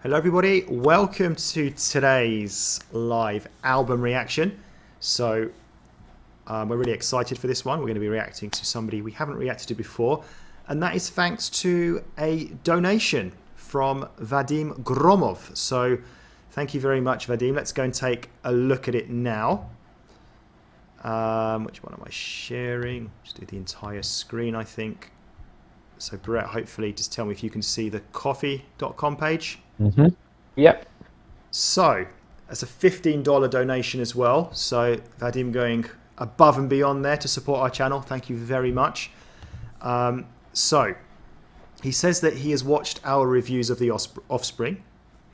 Hello, everybody. Welcome to today's live album reaction. So, we're really excited for this one. We're going to be reacting to somebody we haven't reacted to before, and that is thanks to a donation from Vadim Gromov. So, thank you very much, Vadim. Let's go and take a look at it now. Which one am I sharing? Just do the entire screen, I think. So, Brett, hopefully, just tell me if you can see the coffee.com page. Mm-hmm. Yep. So, that's a $15 donation as well. So, Vadim going above and beyond there to support our channel. Thank you very much. So, he says that he has watched our reviews of The Offspring,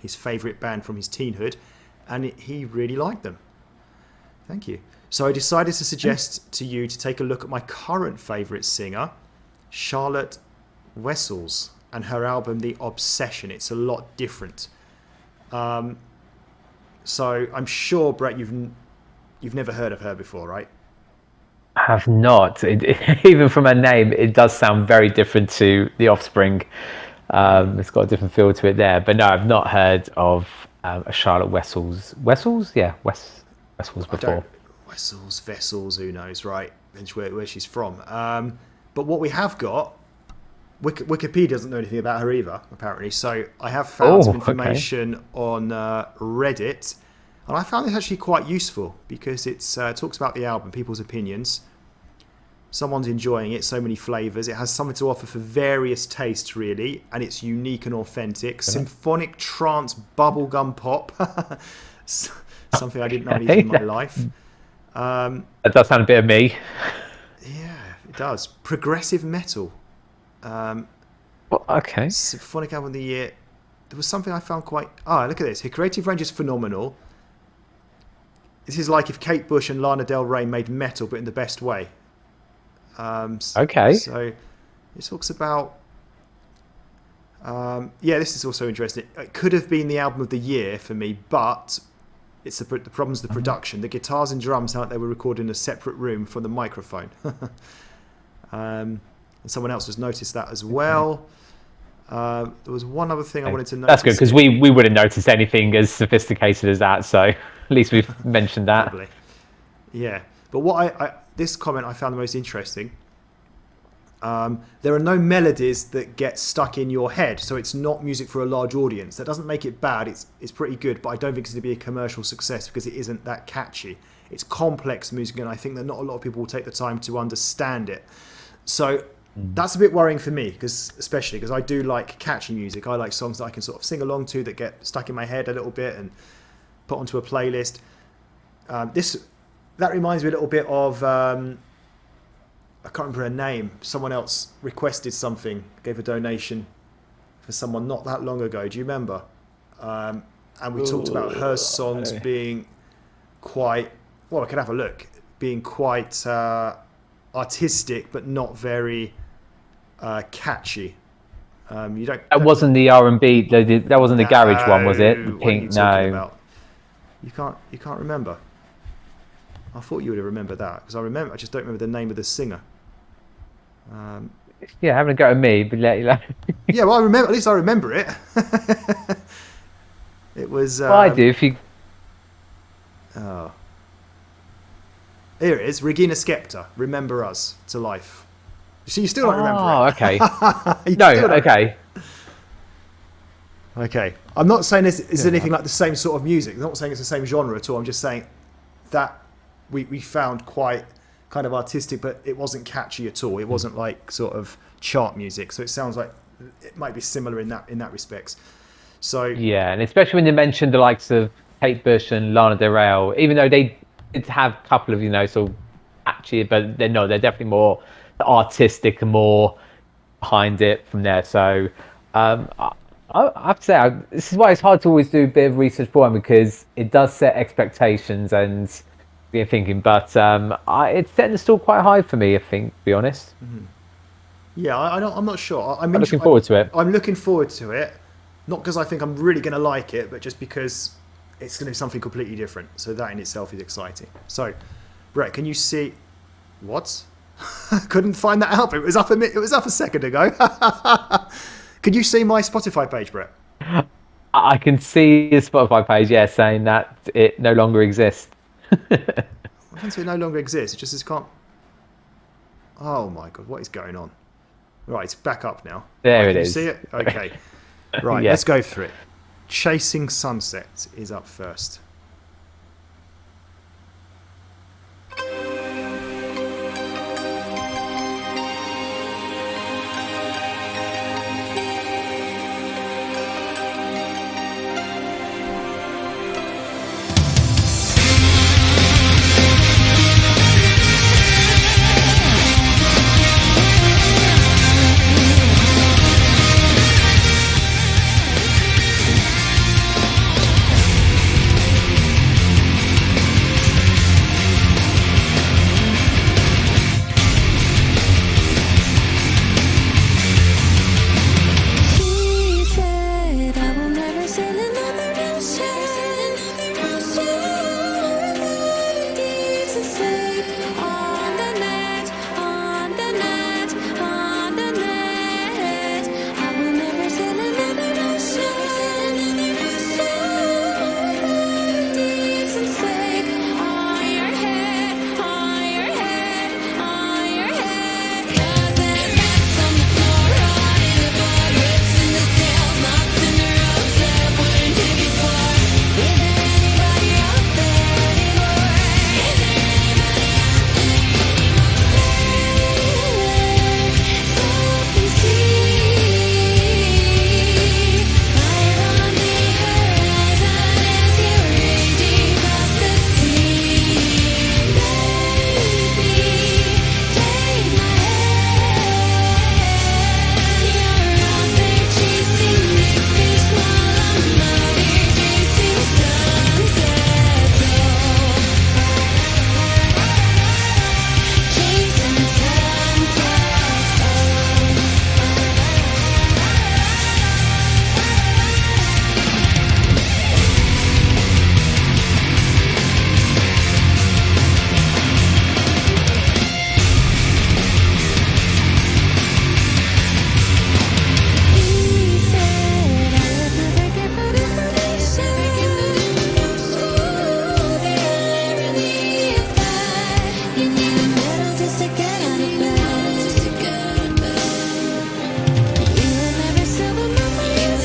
his favourite band from his teenhood, and he really liked them. Thank you. So, I decided to suggest to you to take a look at my current favourite singer, Charlotte Wessels, and her album The Obsession. It's a lot different. So I'm sure, Brett, you've never heard of her before, right? I have not. Even from her name, it does sound very different to The Offspring. It's got a different feel to it there. But no, I've not heard of a Charlotte Wessels. Wessels? Yeah, Wessels before. Wessels, Vessels, who knows, right? Depends where she's from. But what we have got, Wikipedia doesn't know anything about her either, apparently. So I have found some information on Reddit, and I found this actually quite useful because it talks about the album, people's opinions. Someone's enjoying it, so many flavours. It has something to offer for various tastes, really, and it's unique and authentic. Symphonic trance bubblegum pop. Something I didn't know anything in my life. That does sound a bit of me. Yeah, it does. Progressive metal. Okay. Symphonic album of the year. There was something I found quite... look at this. Her creative range is phenomenal. This is like if Kate Bush and Lana Del Rey made metal, but in the best way. Okay. So it talks about... yeah, this is also interesting. It could have been the album of the year for me, but it's the problem's the production. The guitars and drums sound like they were recorded in a separate room from the microphone. And someone else has noticed that as well. There was one other thing I wanted to notice. That's good, because we wouldn't notice anything as sophisticated as that, so at least we've mentioned that. Probably. Yeah. But what this comment I found the most interesting. There are no melodies that get stuck in your head, so it's not music for a large audience. That doesn't make it bad. It's pretty good, but I don't think it's going to be a commercial success because it isn't that catchy. It's complex music, and I think that not a lot of people will take the time to understand it. So that's a bit worrying for me, especially because I do like catchy music. I like songs that I can sort of sing along to, that get stuck in my head a little bit and put onto a playlist. That reminds me a little bit of I can't remember her name. Someone else requested something, gave a donation for someone not that long ago. Do you remember? And we talked about her songs being quite... Well, I could have a look. Being quite artistic, but not very catchy. You don't. That wasn't the R&B. That wasn't the garage one, was it? The Pink. No. You can't remember. I thought you would have remembered that because I just don't remember the name of the singer. Yeah, having a go at me, but yeah, well, I remember. At least I remember it. It was. Well, I do. If you. Oh. Here it is. Regina Spektor. Remember Us to Life. So you still don't remember it. Oh, okay. No, okay. Okay. I'm not saying this is anything like the same sort of music. I'm not saying it's the same genre at all. I'm just saying that we found quite kind of artistic, but it wasn't catchy at all. It wasn't like sort of chart music. So it sounds like it might be similar in that respects. So yeah, and especially when you mentioned the likes of Kate Bush and Lana Del Rey, even though they did have a couple of sort of catchy, but they're definitely more artistic and more behind it from there. So I have to say, this is why it's hard to always do a bit of research for them, because it does set expectations and you're thinking, but it's setting the stall quite high for me, I think, to be honest. Yeah, I'm not sure. I'm looking forward to it. I'm looking forward to it, not because I think I'm really going to like it, but just because it's going to be something completely different. So that in itself is exciting. So, Brett, can you see what? Couldn't find that up. It was up a second ago. Could you see my Spotify page, Brett? I can see his Spotify page, yeah, saying that it no longer exists. I don't say it no longer exists. It just can't. Oh my god, what is going on? Right, it's back up now. There Right, it can you is. see it? Okay. Right, Yeah. let's go for it. Chasing Sunset is up first. She said, I will never sail another ocean. Decent on the net, on the net, on the net. I will never sail another ocean. Decent on your head, on your head, on your head. 'Cause there's nuts on the floor, rotting apart, rips in the sails, knots in the ropes that wouldn't take it far. Is there anybody out there anymore? Is there anybody out there anymore? Stop and see. Fire on the horizon as you're raging across the sea. Baby, take my hand. You're out there chasing big fish while I'm out here chasing sunsets. Chasing He said I would never get put in position. The irony is that you need a medal just to get out of bed. You will never sell the memories.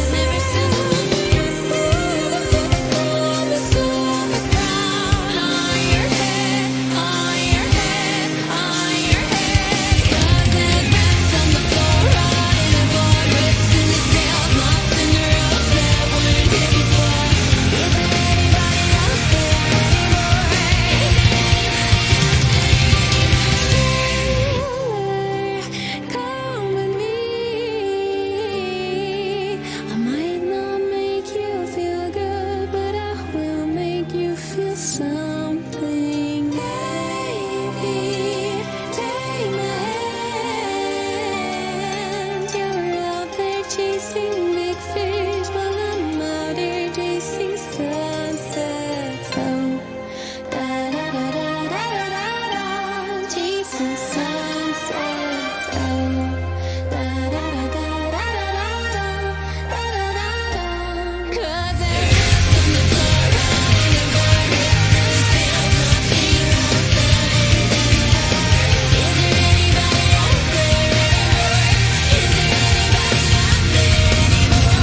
The silver crown on your head, on your head, on your head. 'Cause there's nuts on the floor, rotting aboard, rips in the sails, knots in the ropes that wouldn't take it far. Is there anybody out there anymore? Is there anybody? Come with me. I might not make you feel good, but I will make you feel something. Baby, take my hand. You're out there chasing big fish while I'm out here chasing sunsets. Oh, da da da da da da da, chasing sunsets. Oh, da da da da da da da da da da da. 'Cause there's nuts on the floor, rotting aboard, rips in the sails, knots in the ropes that wouldn't take it far. Is there anybody out there anymore? Is there anybody out there anymore?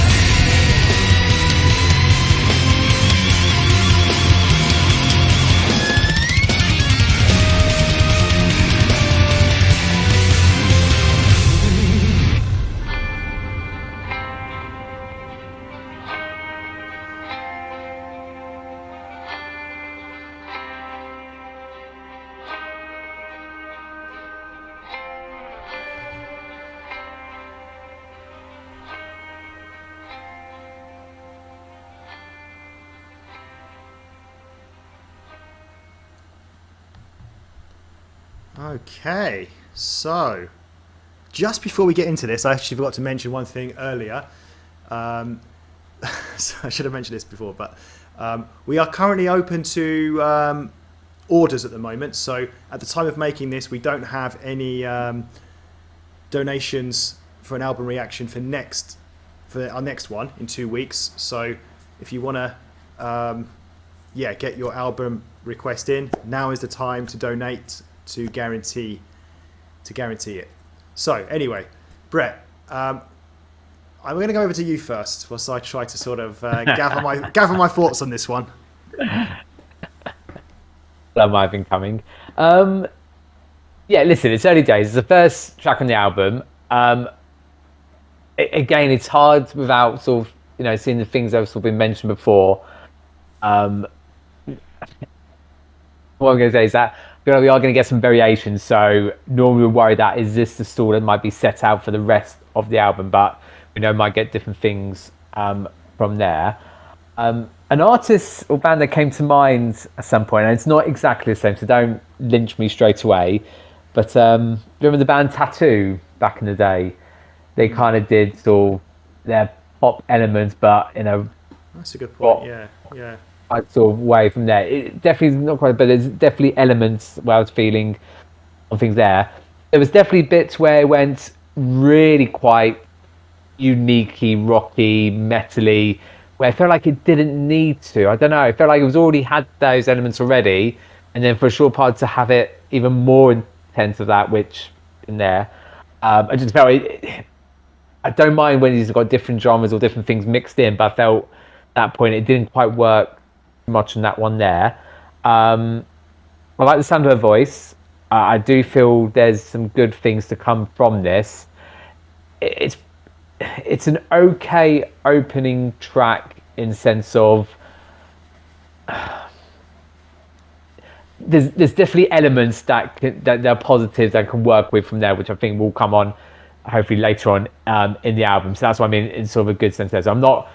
Okay, so just before we get into this, I actually forgot to mention one thing earlier. So I should have mentioned this before, but we are currently open to orders at the moment. So at the time of making this, we don't have any donations for an album reaction for next for our next one in 2 weeks. So if you want to, get your album request in, now is the time to donate to guarantee it. So anyway, Brett, I'm going to go over to you first, whilst I try to sort of gather my thoughts on this one. That might have been coming. Listen, it's early days. It's the first track on the album. Again, it's hard without sort of, seeing the things that have sort of been mentioned before. What I'm going to say is that we are going to get some variations. So normally we worry that is this the stall that might be set out for the rest of the album, but we know might get different things from there. An artist or band that came to mind at some point, and it's not exactly the same, so don't lynch me straight away, but remember the band Tattoo back in the day? They kind of did sort of their pop elements, but in a that's a good point. Yeah. Sort of way from there. It definitely not quite, but there's definitely elements where I was feeling on things there. There was definitely bits where it went really quite uniquely rocky, metally, where I felt like it didn't need to. I don't know. I felt like it was already had those elements already, and then for a short part to have it even more intense of that, which in there, I just felt I don't mind when he's got different genres or different things mixed in, but I felt at that point it didn't quite work much on that one there. I like the sound of her voice. I do feel there's some good things to come from this. It's an okay opening track in sense of there's definitely elements that are positives that I can work with from there, which I think will come on hopefully later on in the album. So that's what I mean in sort of a good sense there. So I'm not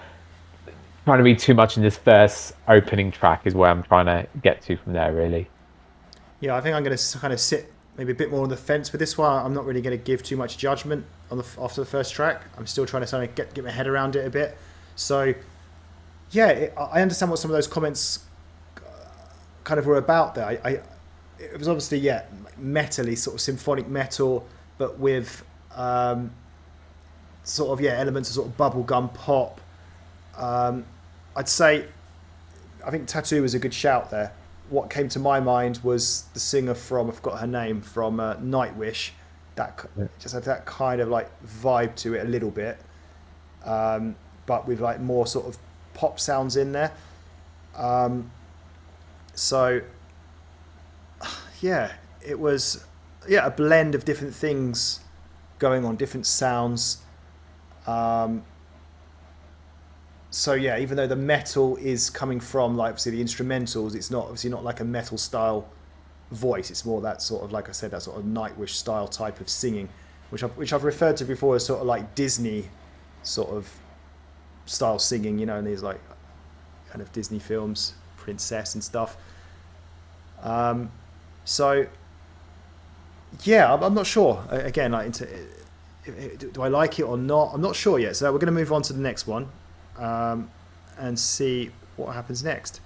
trying to read too much in this first opening track is where I'm trying to get to from there, really. Yeah, I think I'm going to kind of sit maybe a bit more on the fence with this one. I'm not really going to give too much judgment after the first track. I'm still trying to kind of get my head around it a bit. So, yeah, I understand what some of those comments kind of were about there. It was obviously, metally, sort of symphonic metal, but with sort of, elements of sort of bubblegum pop. I'd say, I think Tattoo was a good shout there. What came to my mind was the singer from, I forgot her name, from Nightwish. That just had that kind of like vibe to it a little bit, but with like more sort of pop sounds in there. So, it was a blend of different things going on, different sounds. So even though the metal is coming from like obviously the instrumentals, it's not like a metal style voice. It's more that sort of, like I said, that sort of Nightwish style type of singing, which I've referred to before as sort of like Disney sort of style singing, in these like kind of Disney films, princess and stuff. So I'm not sure. Again, like do I like it or not? I'm not sure yet. So we're going to move on to the next one. And see what happens next.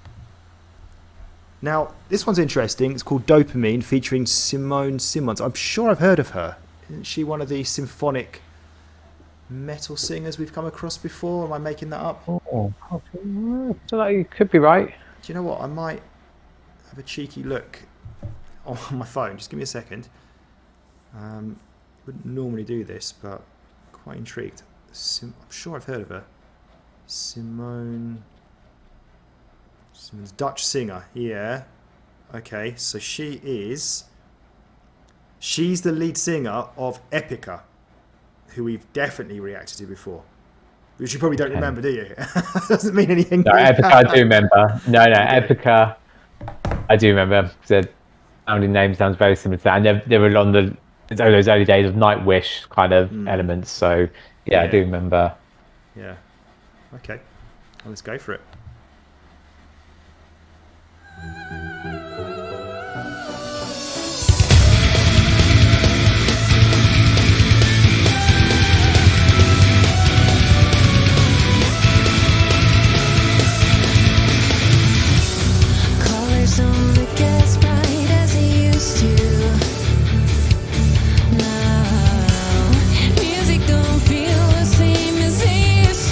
Now, this one's interesting. It's called Dopamine, featuring Simone Simons. I'm sure I've heard of her. Isn't she one of the symphonic metal singers we've come across before? Am I making that up? So you could be right. Do you know what? I might have a cheeky look on my phone. Just give me a second. Wouldn't normally do this, but quite intrigued. I'm sure I've heard of her. Simon's Dutch singer. Yeah. Okay, so she's the lead singer of Epica, who we've definitely reacted to before. Which you probably don't remember, do you? Doesn't mean anything. No, Epica I do remember. No, Epica I do remember. The sounding name sounds very similar to that. And they were along those early days of Nightwish kind of elements. So I do remember. Yeah. Okay, well, let's go for it. Colors don't look as bright as they used to. No, music don't feel the same as it used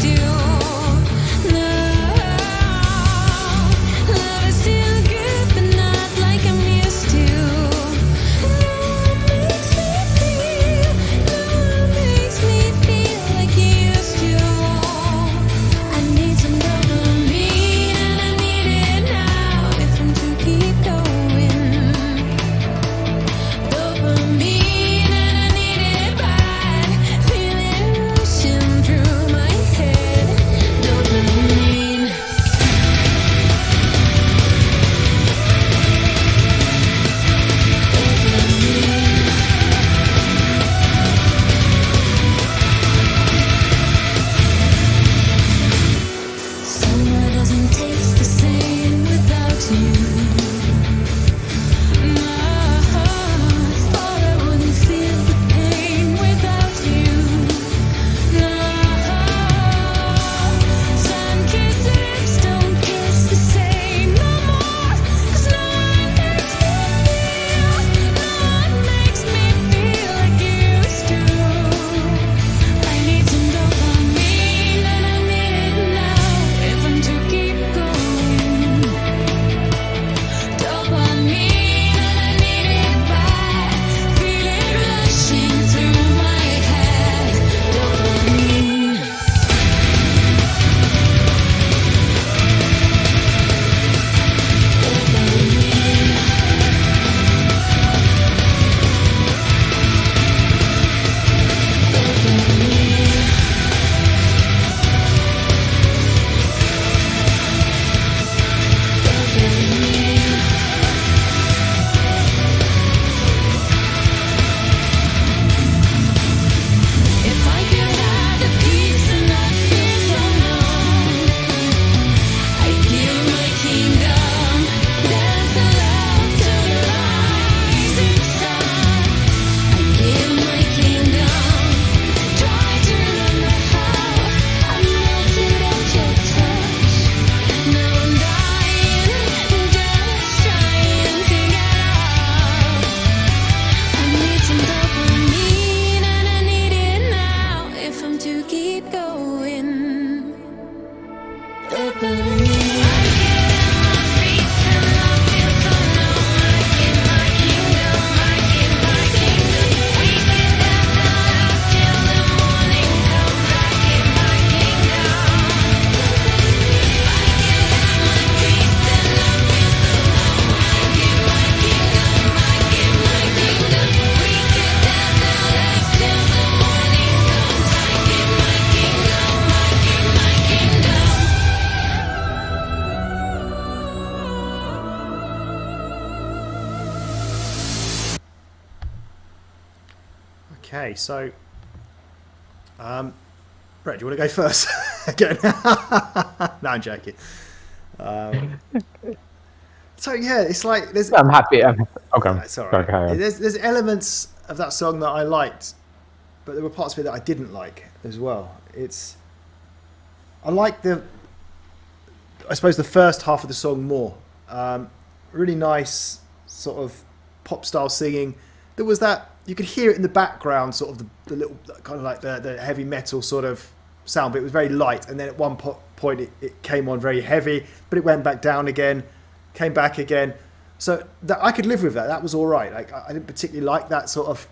Okay, so, Brett, do you want to go first? Again, no, I'm joking. So yeah, it's like there's. I'm happy. Okay. It's all Go right. carry on. There's elements of that song that I liked, but there were parts of it that I didn't like as well. I like I suppose the first half of the song more. Really nice sort of pop style singing. There was that, you could hear it in the background, sort of the little kind of like the heavy metal sort of sound, but it was very light. And then at one point it came on very heavy, but it went back down again, came back again. So I could live with that. That was all right. Like I didn't particularly like that sort of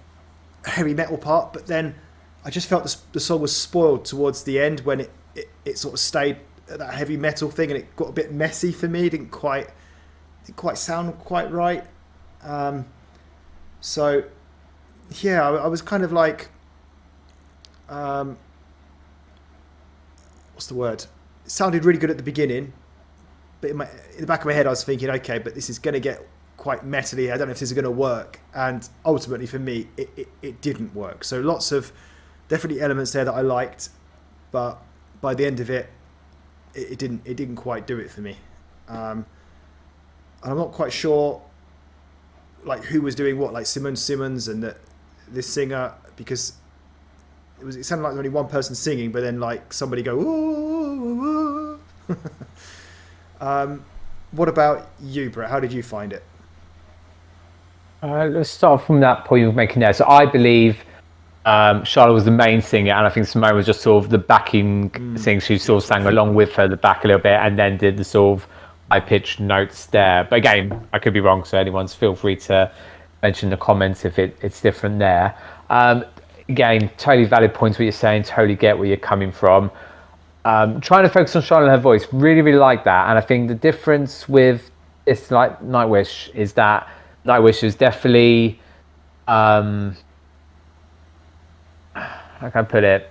heavy metal part, but then I just felt the song was spoiled towards the end when it sort of stayed at that heavy metal thing, and it got a bit messy for me. It didn't quite sound quite right. So yeah, I was kind of like, what's the word? It sounded really good at the beginning, but in the back of my head I was thinking, okay, but this is going to get quite metally. I don't know if this is going to work. And ultimately for me, it didn't work. So lots of definitely elements there that I liked, but by the end of it, it didn't quite do it for me. And I'm not quite sure like who was doing what, like Simmons and this singer, because it sounded like there was only one person singing, but then like somebody go ooh, ooh, ooh. What about you, Brett? How did you find it? Let's start from that point you were making there. So I believe Charlotte was the main singer, and I think Simone was just sort of the backing singer. She sort of sang along with her the back a little bit, and then did the sort of high-pitched notes there. But again, I could be wrong, so anyone's feel free to mention in the comments if it's different there. Again, totally valid points what you're saying, totally get where you're coming from. Trying to focus on Charlotte and her voice, really, really like that. And I think the difference with it's like Nightwish is that Nightwish is definitely, how can I put it?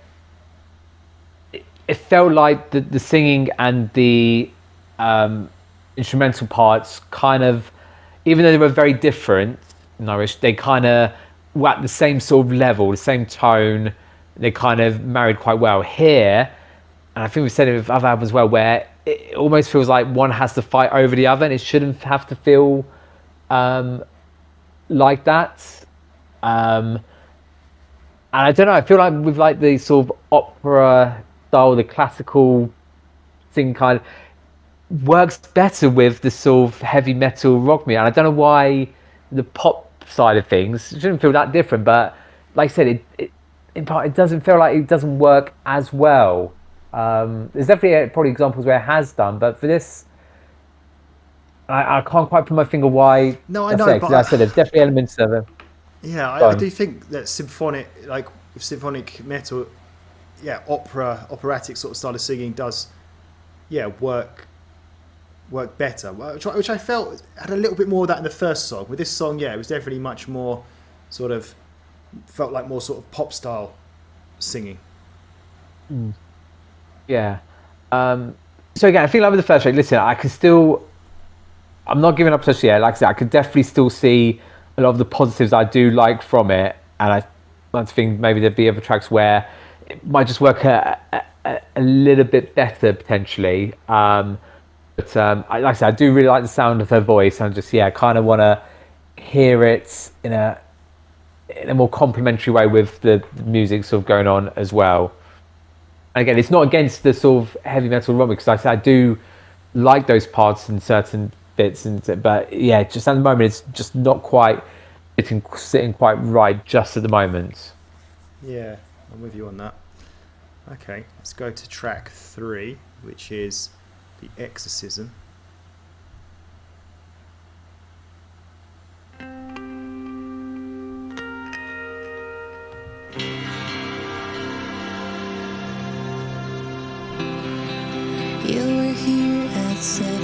It felt like the singing and the instrumental parts kind of, even though they were very different, Nightwish, they kind of were at the same sort of level, the same tone. They kind of married quite well here. And I think we've said it with other albums as well, where it almost feels like one has to fight over the other, and it shouldn't have to feel like that. And I don't know, I feel like with like the sort of opera style, the classical thing kind of works better with the sort of heavy metal rock music. And I don't know why the pop side of things shouldn't feel that different, but like I said, in part it doesn't feel like it doesn't work as well. There's definitely probably examples where it has done, but for this, I can't quite put my finger why. No, I know, but I said there's definitely elements of it. Yeah, I do think that symphonic, like with symphonic metal, yeah, operatic sort of style of singing does, yeah, work better. Which I felt had a little bit more of that in the first song. With this song, yeah, it was definitely much more sort of, felt like more sort of pop style singing. Yeah. So again, I think like with the first track, listen, I'm not giving up just yet. Like I said, I could definitely still see a lot of the positives I do like from it, and I like to think maybe there'd be other tracks where it might just work a little bit better potentially. But like I said, I do really like the sound of her voice, and just kind of want to hear it in a more complimentary way with the music sort of going on as well. And again, it's not against the sort of heavy metal rock, because like I said, I do like those parts in certain bits, but yeah, just at the moment it's just not quite sitting quite right just at the moment. Yeah, I'm with you on that. Okay, let's go to track 3, which is The Exorcism. You were here at 7,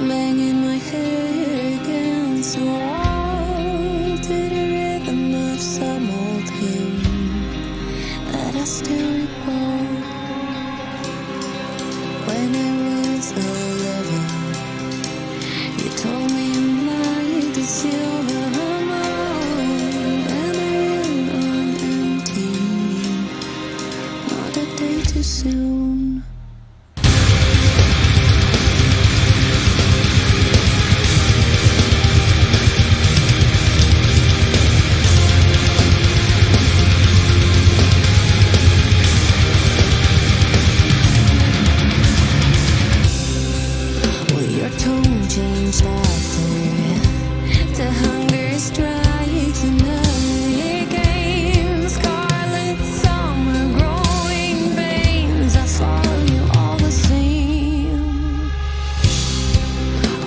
banging my head against the wall to the rhythm of some old hymn that I still recall. When I was 11, you told me I'm like the silver hammer, and I ran on empty. Not a day too soon. Well, your tone changed after the hunger strikes another game. Scarlet summer growing veins. I follow you all the same.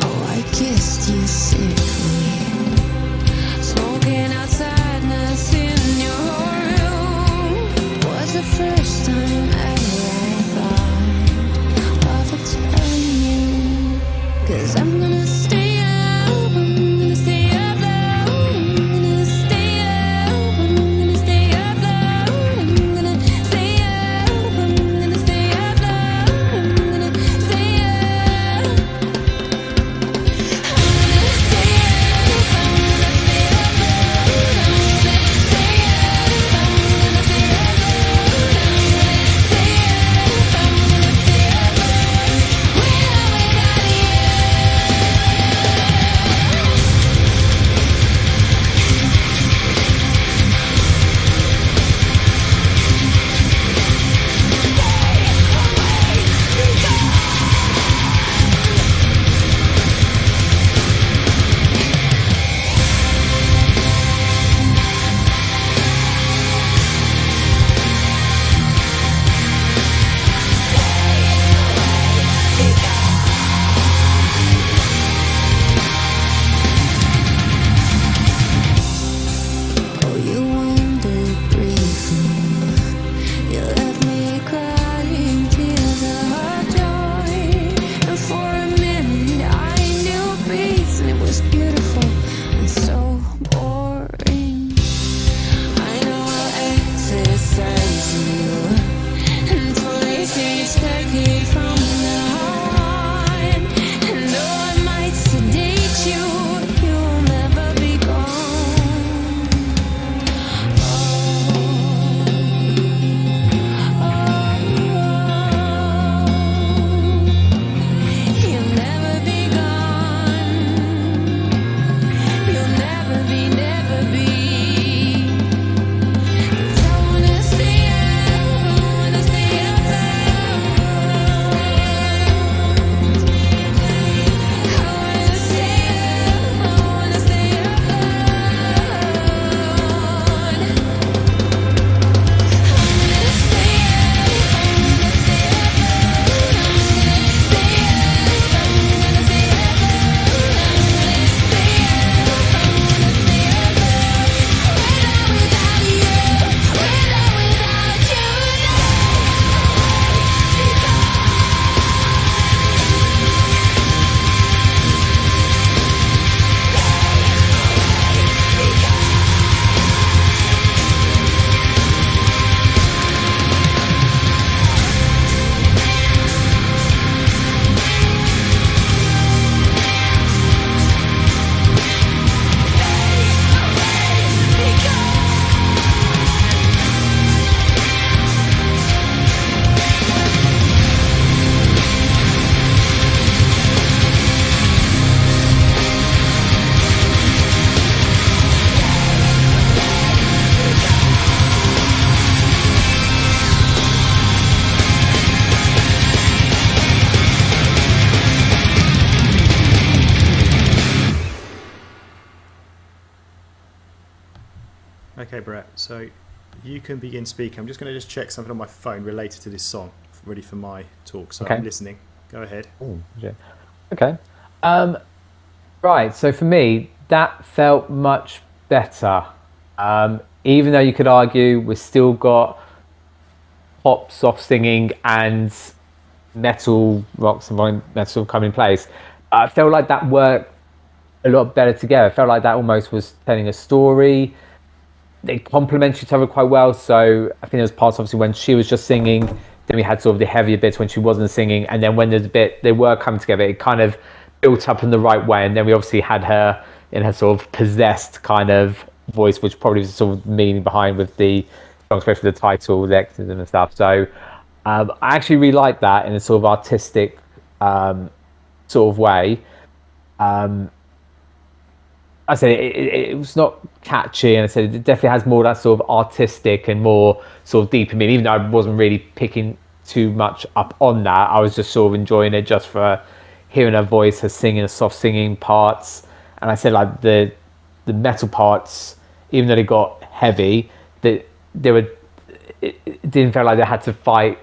Oh, I kissed you sickly, smoking out sadness in your room. Was the first time ever I thought of expelling you. 'Cause I'm gonna stay up, I'm gonna stay up loud, I'm gonna stay up, I'm gonna stay up loud, I'm gonna stay up, I'm gonna stay up loud, I'm gonna stay up. I'm gonna stay up, I'm gonna stay up loud, I'm gonna stay up, I'm gonna stay up loud, I'm gonna stay up, I'm gonna stay up loud, without you. Oh, you wandered briefly. You left me crying tears of joy. And for a minute I knew peace, and it was beautiful and so boring. I know I'll exercise you until they say it's taken from the heart. And though I might sedate you, you'll never be gone. You'll never be gone. You'll never be, never be. 'Cause I wanna stay up, I wanna stay up loud. I wanna stay up, I wanna stay up loud. Okay, Brett, so you can begin speaking. I'm just going to check something on my phone related to this song ready for my talk, so Okay. I'm listening. Go ahead. Ooh, yeah. Okay. Right. So for me, that felt much better. Even though you could argue we've still got pop, soft singing, and metal, rocks and metal come in place. I felt like that worked a lot better together. I felt like that almost was telling a story. They complement each other quite well. So I think there was parts obviously when she was just singing, then we had sort of the heavier bits when she wasn't singing, and then when there's a bit they were coming together, it kind of built up in the right way. And then we obviously had her in her sort of possessed kind of voice, which probably was sort of meaning behind with the song, especially the title, the exorcism and stuff. So I actually really like that in a sort of artistic sort of way. I said it was not catchy, and I said it definitely has more of that sort of artistic and more sort of deeper meaning. Even though I wasn't really picking too much up on that, I was just sort of enjoying it just for hearing her voice, her singing, her soft singing parts. And I said like the metal parts, even though they got heavy, that they were it didn't feel like they had to fight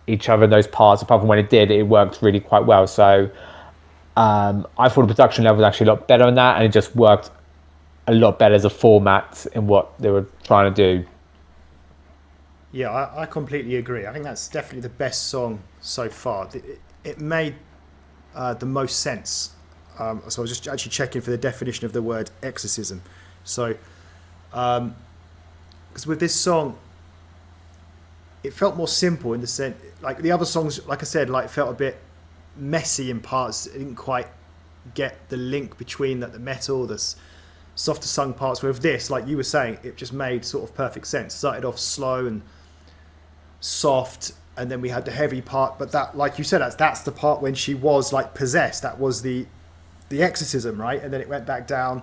each other in those parts. Apart from when it did, it worked really quite well. So I thought the production level was actually a lot better on that, and it just worked a lot better as a format in what they were trying to do. Yeah, I completely agree. I think that's definitely the best song so far. It made the most sense. So I was just actually checking for the definition of the word exorcism. So, because with this song, it felt more simple in the sense, like the other songs, like I said, like felt a bit messy in parts. It didn't quite get the link between the metal, the softer sung parts. With this, like you were saying, it just made sort of perfect sense. Started off slow and soft, and then we had the heavy part. But that, like you said, that's the part when she was like possessed. That was the exorcism, right? And then it went back down.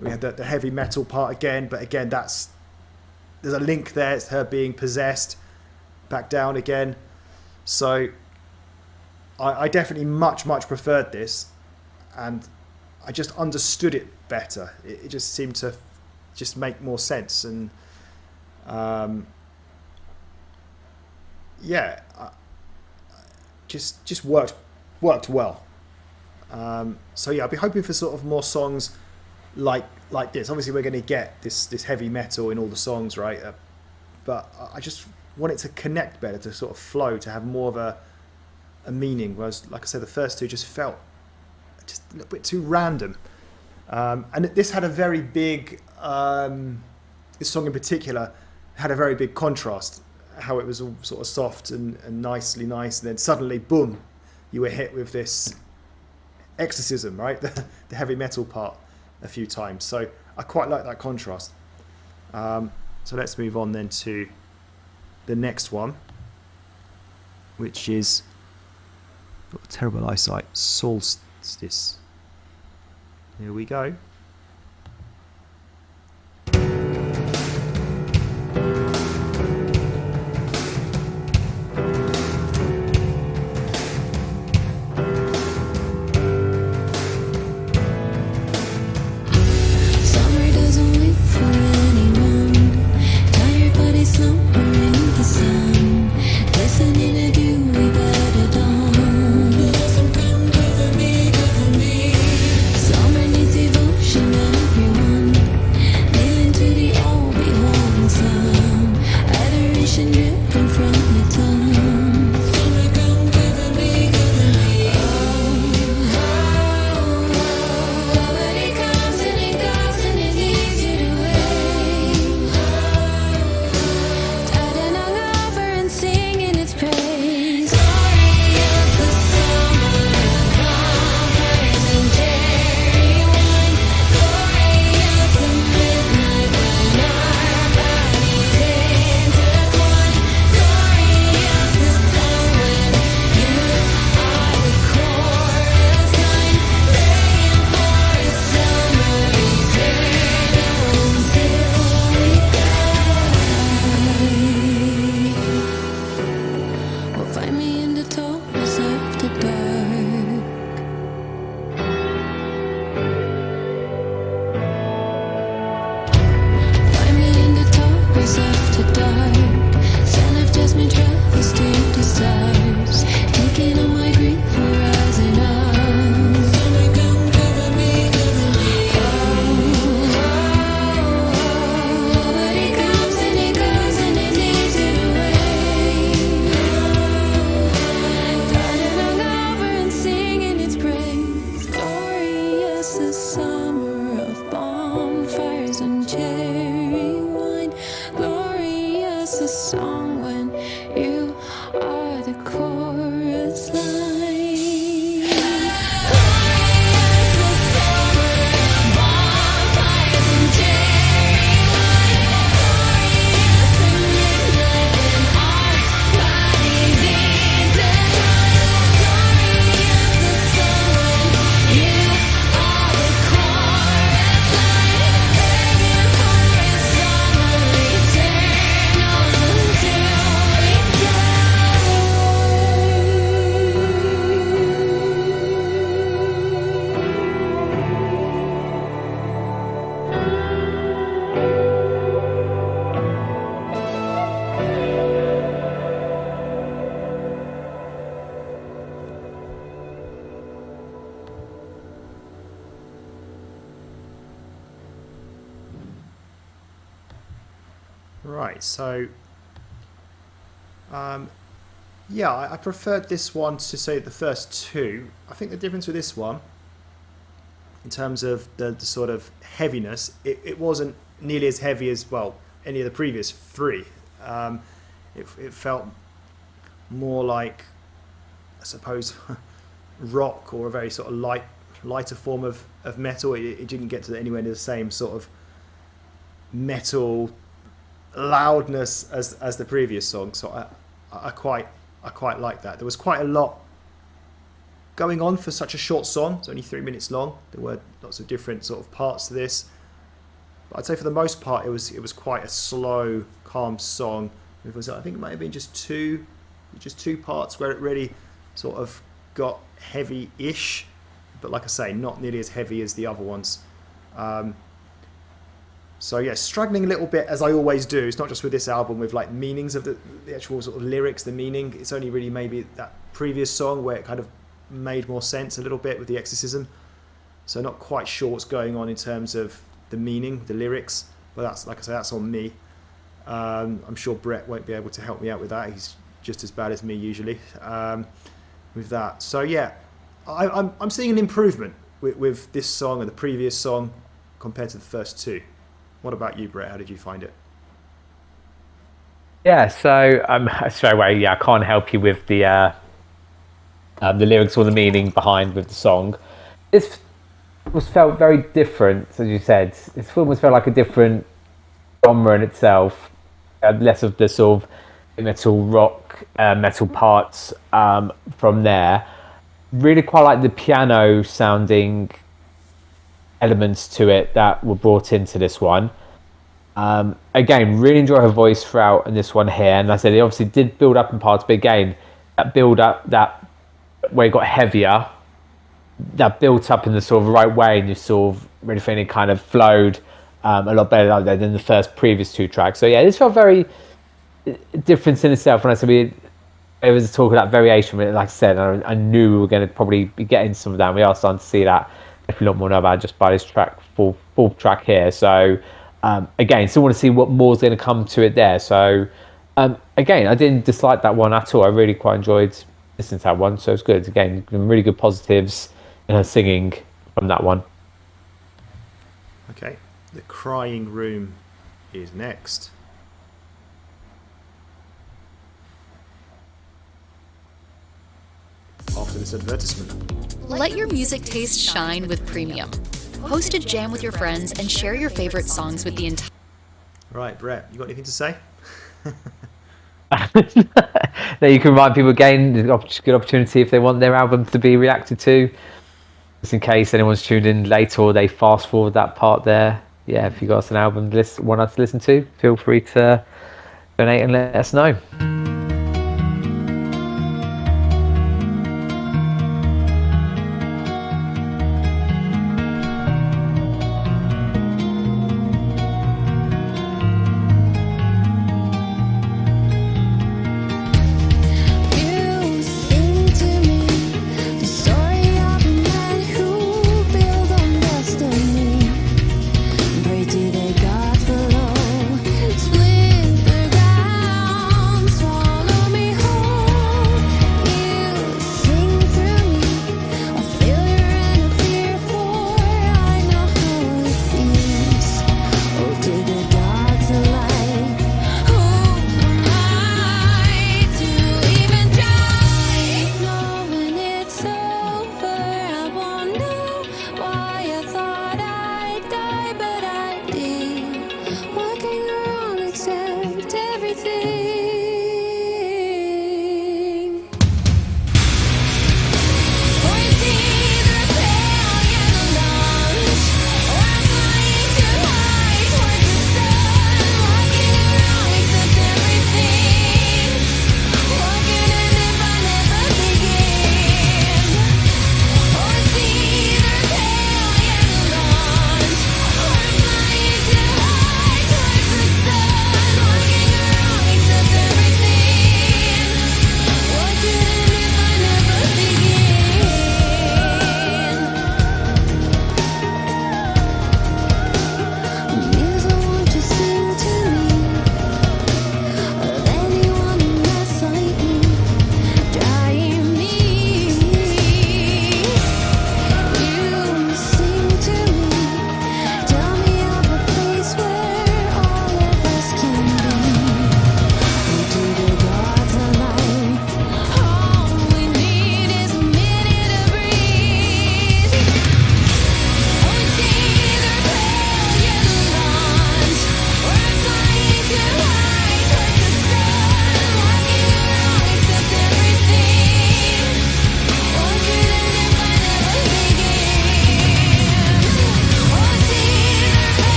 We had the heavy metal part again, but again, there's a link there. It's her being possessed, back down again. So I definitely much preferred this, and I just understood it better. It just seemed to just make more sense, and yeah, just worked well. So yeah, I'll be hoping for sort of more songs like this. Obviously, we're going to get this heavy metal in all the songs, right? But I just want it to connect better, to sort of flow, to have more of a meaning. Whereas, like I said, the first two just felt just a little bit too random. And this had a very big, this song in particular had a very big contrast. How it was all sort of soft and nicely nice, and then suddenly, boom, you were hit with this exorcism, right? The heavy metal part a few times. So I quite like that contrast. So let's move on then to the next one, which is terrible eyesight, Solstice. Here we go. Summer doesn't wait for anyone. Tired bodies slumber in the sun. Listening to you without a dawn. Doesn't come cover me. Summer needs devotion, everyone. Kneeling to the all beholden sun. Adoration dripping from your tongue. Summer come cover me. But it comes and it goes and it leaves you to wait. Tied and hung over and singing its praise. Glory of the summer, bonfires and cherry wine. Glory of the midnight when our bodies intertwine. Glory of the sun when you are the chorus line. Praying for a summer eternal until we die. Will find me in the darkness after dark. Find me in the darkness after dark. Son of jasmine travels to the stars. Right, so yeah, I preferred this one to say the first two. I think the difference with this one, in terms of the sort of heaviness, it wasn't nearly as heavy as, well, any of the previous three. It felt more like, I suppose, rock, or a very sort of lighter form of metal. It didn't get to anywhere near the same sort of metal loudness as the previous song. So I quite like that. There was quite a lot going on for such a short song. It's only 3 minutes long. There were lots of different sort of parts to this. But I'd say for the most part, it was quite a slow, calm song. I think it might have been just two parts where it really sort of got heavy-ish, but like I say, not nearly as heavy as the other ones. So yeah, struggling a little bit, as I always do. It's not just with this album, with like meanings of the actual sort of lyrics, the meaning. It's only really maybe that previous song where it kind of made more sense a little bit with the exorcism. So not quite sure what's going on in terms of the meaning, the lyrics. But that's, like I say, that's on me. I'm sure Brett won't be able to help me out with that. He's just as bad as me usually with that. So yeah, I'm seeing an improvement with this song and the previous song compared to the first two. What about you, Brett? How did you find it? Yeah, so straight away, yeah, I can't help you with the lyrics or the meaning behind with the song. This was felt very different, as you said. This film was felt like a different genre in itself. Less of the sort of metal rock, metal parts from there. Really quite like the piano sounding elements to it that were brought into this one. Again, really enjoy her voice throughout in this one here. And like I said, it obviously did build up in parts, but again, that build up, that where it got heavier, that built up in the sort of right way, and you sort of really feeling it kind of flowed a lot better than the previous two tracks. So yeah, this felt very different in itself. When I said it was a talk of that variation, but like I said, I knew we were going to probably be getting some of that. And we are starting to see that a lot more now about just by this track, full track here. So again, still want to see what more is going to come to it there. So again, I didn't dislike that one at all. I really quite enjoyed listening to that one. So it's good. Again, really good positives in her singing from that one. Okay, The Crying Room is next. After this advertisement. Let your music taste shine with Premium. Host a jam with your friends and share your favorite songs with the entire... Right, Brett, you got anything to say? There you can remind people again, good opportunity if they want their album to be reacted to. Just in case anyone's tuned in later or they fast forward that part there. Yeah, if you got us an album want us to listen to, feel free to donate and let us know. Split the ground.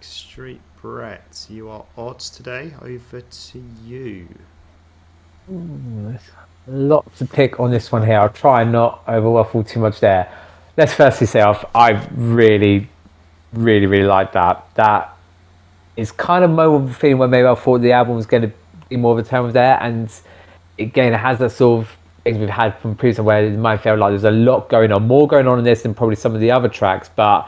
Backstreet Brett, you are odds today. Over to you. There's a lot to pick on this one here. I'll try and not overwaffle too much there. Let's firstly say off, I really like that. That is kind of my feeling when maybe I thought the album was going to be more of a turn of there, and again, it has that sort of things we've had from previous where it might feel like there's a lot going on, more going on in this than probably some of the other tracks, but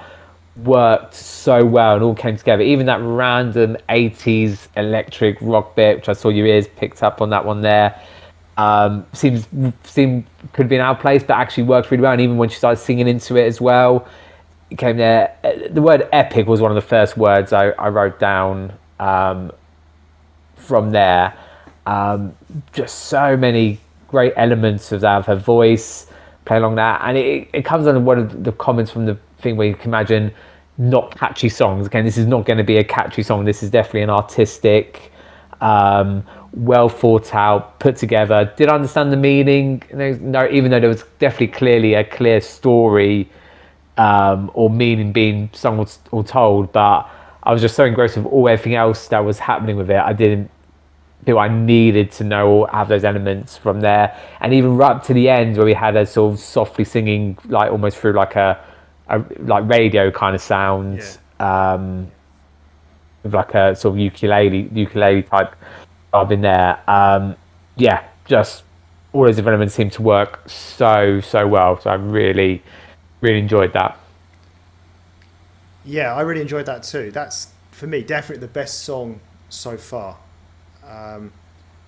worked so well and all came together. Even that random 80s electric rock bit, which I saw your ears picked up on that one there, seemed could be an outplaced, but actually worked really well. And even when she started singing into it as well, it came there. The word epic was one of the first words I wrote down from there. Just so many great elements of that, of her voice, play along that. And it comes under one of the comments from the thing where you can imagine not catchy songs. Again, this is not going to be a catchy song. This is definitely an artistic, well thought out, put together. Did I understand the meaning? No, even though there was definitely clearly a clear story or meaning being sung or told, but I was just so engrossed with everything else that was happening with it. I didn't feel I needed to know or have those elements from there. And even right up to the end where we had a sort of softly singing, like almost through like a like radio kind of sound, with like a sort of ukulele type vibe in there. Just all those elements seem to work so well. So I really enjoyed that. Yeah, I really enjoyed that too. That's, for me, definitely the best song so far.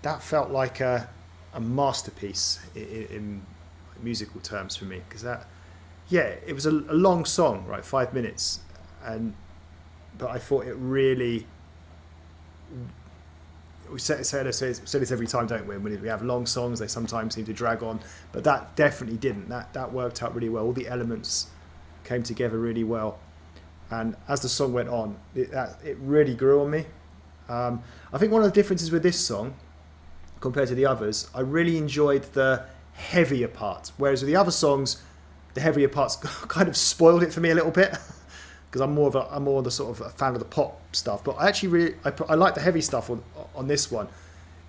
That felt like a masterpiece in musical terms for me, because it was a long song, right, 5 minutes, but I thought it really. We say this every time, don't we? When we have long songs, they sometimes seem to drag on, but that definitely didn't. That worked out really well. All the elements came together really well, and as the song went on, it really grew on me. I think one of the differences with this song compared to the others, I really enjoyed the heavier parts, whereas with the other songs, the heavier parts kind of spoiled it for me a little bit, because I'm more of the sort of a fan of the pop stuff. But I actually I like the heavy stuff on this one.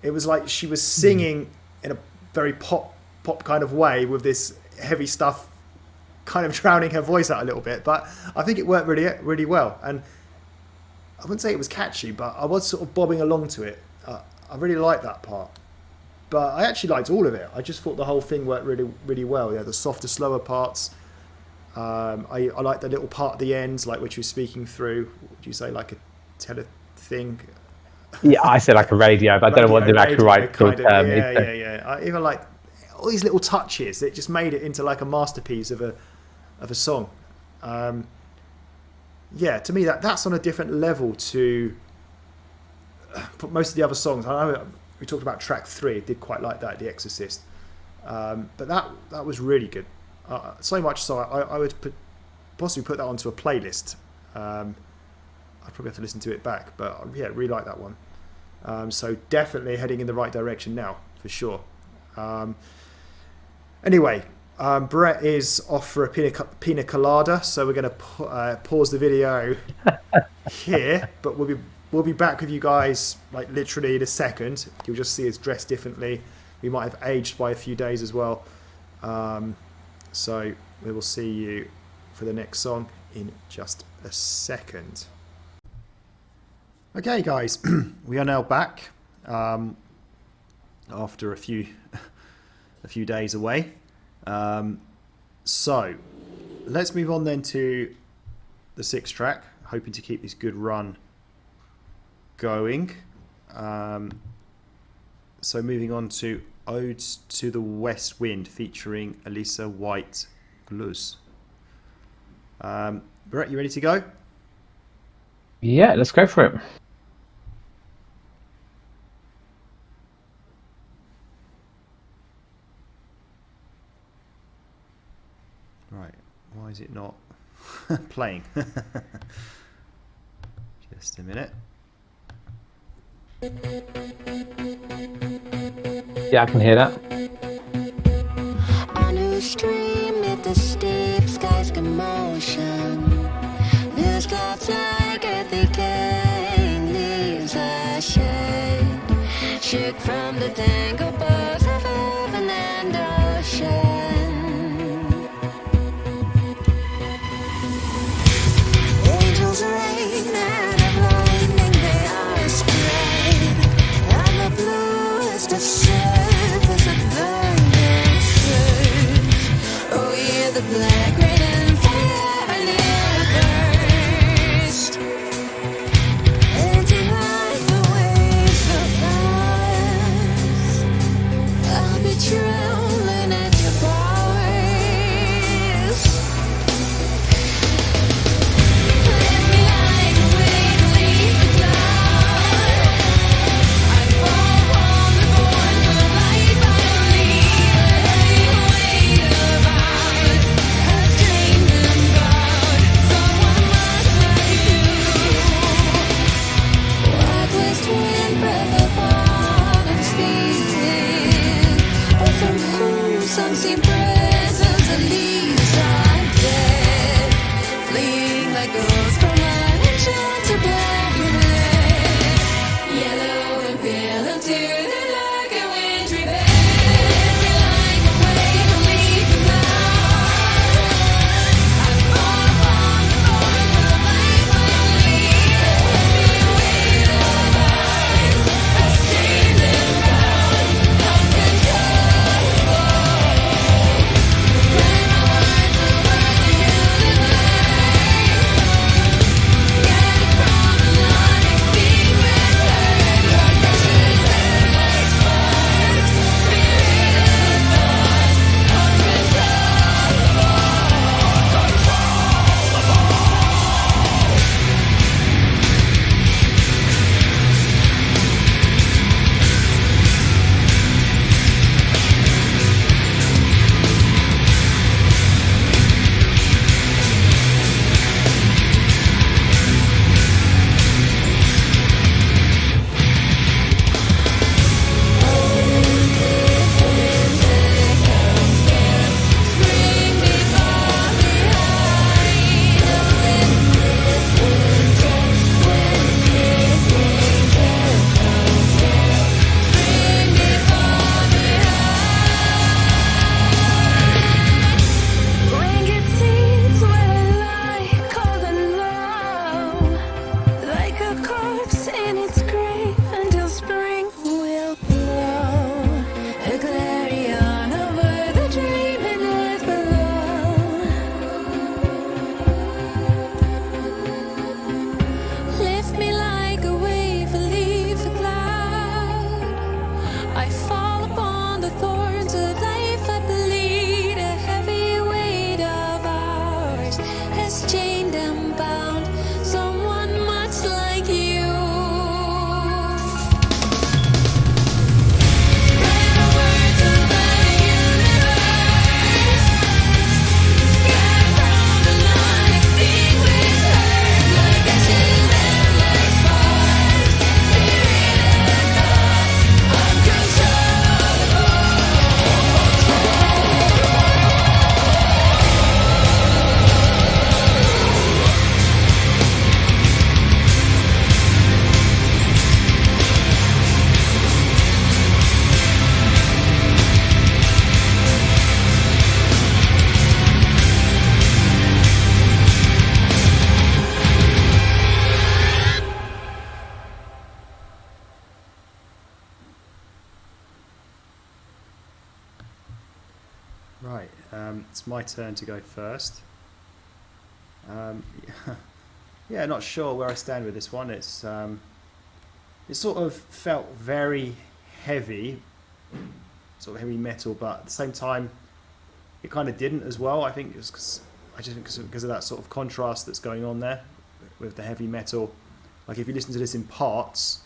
It was like she was singing in a very pop kind of way with this heavy stuff kind of drowning her voice out a little bit. But I think it worked really well. And I wouldn't say it was catchy, but I was sort of bobbing along to it. I really liked that part. But I actually liked all of it. I just thought the whole thing worked really well. Yeah, the softer, slower parts. I liked the little part at the end, like which was speaking through. What would you say, like a tele thing? Yeah, I said like a radio, but I don't know what the actual right term is. Yeah. I even like all these little touches. It just made it into like a masterpiece of a song. To me that's on a different level to most of the other songs. I know we talked about track 3. I did quite like that, The Exorcist, but that was really good. So much so I would possibly put that onto a playlist. I'd probably have to listen to it back, but really like that one. So definitely heading in the right direction now, for sure. Anyway, Brett is off for a pina colada, so we're going to pause the video here, but we'll be back with you guys like literally in a second. You'll just see us dressed differently. We might have aged by a few days as well. So we will see you for the next song in just a second. Okay, guys, we are now back after a few days away. So let's move on then to the 6th track, hoping to keep this good run going. So moving on to Odes to the West Wind featuring Elisa White Blues. Brett, you ready to go? Yeah, let's go for it. Right, why is it not playing? Just a minute. Yeah, I can hear that. On a stream at the steep sky's commotion. There's clouds like earthly I should. Shook from the tango bars of heaven and ocean. Angels rain and of lightning they are spread on the bluest of surface of thunder surge. Oh yeah, the black rain and fire and air burst. And tonight the waves of us, I'll be trembling at your powers. Let me like a wave leave the cloud. I fall on the thorns of life. I leave a heavy weight of ours has drained and bowed. Someone must like you. What west wind breath of autumn speaks? Or from whose unseen presence the leaves are dead, fleeing like ghosts from an enchanted black and red, yellow and pale into the dark and wintry bed. Like a wave and leave the cloud. I fall upon the thorns of life. I leave a heavy weight of ours has stained and bound, uncontrollable. When my words around the universe, scattered from the unextinguished earth, your precious and like sparks, spirit of thought, blanket seats where I lie, cold and low, like a corpse in its grave until spring will blow. A clarion over the dreaming earth below. Lift me like a wave, leave the cloud. I fall upon the thorns of life. I bleed a heavy weight of ours has chained and bound someone much like you. When the words of the universe, scattered from the unextinguished earth, like ashes and like sparks, spirit of thought, uncontrollable. Right, it's my turn to go first. Yeah, not sure where I stand with this one. It's it sort of felt very heavy, sort of heavy metal, but at the same time, it kind of didn't as well. I think it was because of that sort of contrast that's going on there with the heavy metal. Like if you listen to this in parts,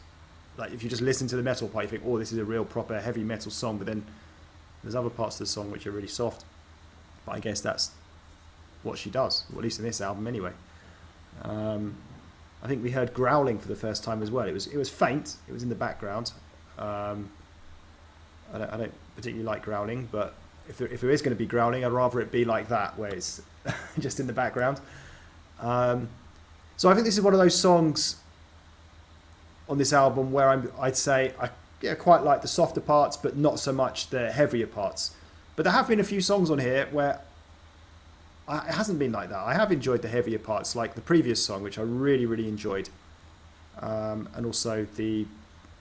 like if you just listen to the metal part, you think, oh, this is a real proper heavy metal song, but then there's other parts of the song which are really soft. But I guess that's what she does, or at least in this album anyway. I think we heard growling for the first time as well. It was faint. It was in the background. I don't particularly like growling, but if there is going to be growling, I'd rather it be like that, where it's just in the background. So I think this is one of those songs on this album where I'd say I quite like the softer parts, but not so much the heavier parts. But there have been a few songs on here where it hasn't been like that. I have enjoyed the heavier parts, like the previous song, which I really, really enjoyed. And also the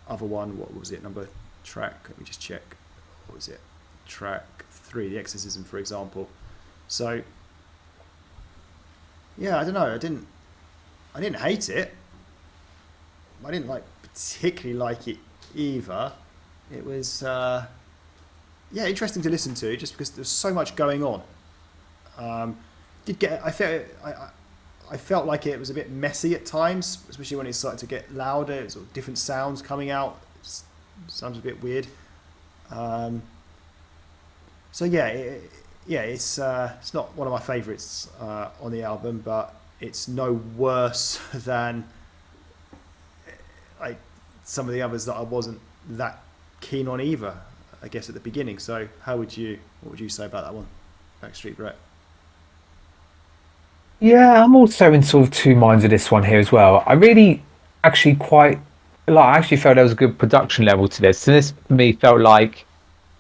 other one, what was it, track, let me just check. What was it? Track 3, The Exorcism, for example. So, yeah, I don't know. I didn't hate it. I didn't particularly like it either. It was, interesting to listen to, just because there's so much going on. I felt like it was a bit messy at times, especially when it started to get louder. Sort of different sounds coming out. It sounds a bit weird. It's not one of my favourites on the album, but it's no worse than some of the others that I wasn't that keen on either, I guess, at the beginning. So what would you say about that one, Backstreet Brett? Yeah, I'm also in sort of two minds of this one here as well. I really actually I actually felt there was a good production level to this. And this for me felt like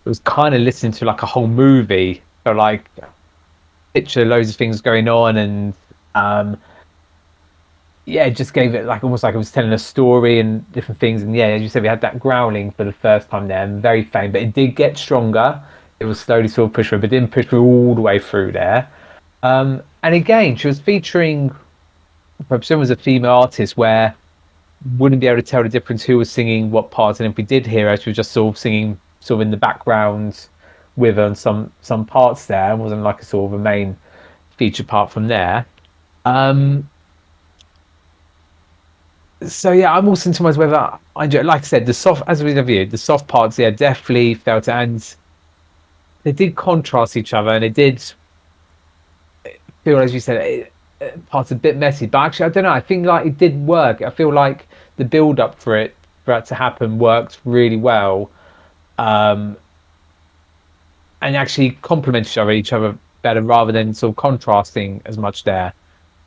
it was kind of listening to like a whole movie. Felt like picture loads of things going on, and it just gave it almost like it was telling a story and different things. And yeah, as you said, we had that growling for the first time there, and very faint, but it did get stronger. It was slowly sort of pushed through, but didn't push through all the way through there. And again, she was featuring, I presume, was a female artist, where wouldn't be able to tell the difference who was singing what parts. And if we did hear her, she was just sort of singing sort of in the background with her on some parts there, and wasn't like a sort of a main feature part from there. So yeah, I'm also into whether I enjoy. Like I said, the soft, as we reviewed, the soft parts, yeah, definitely felt it, and they did contrast each other, and it did feel, as you said, parts a bit messy. But actually, I don't know. I think it did work. I feel like the build up for it to happen worked really well, and actually complement each other better, rather than sort of contrasting as much there.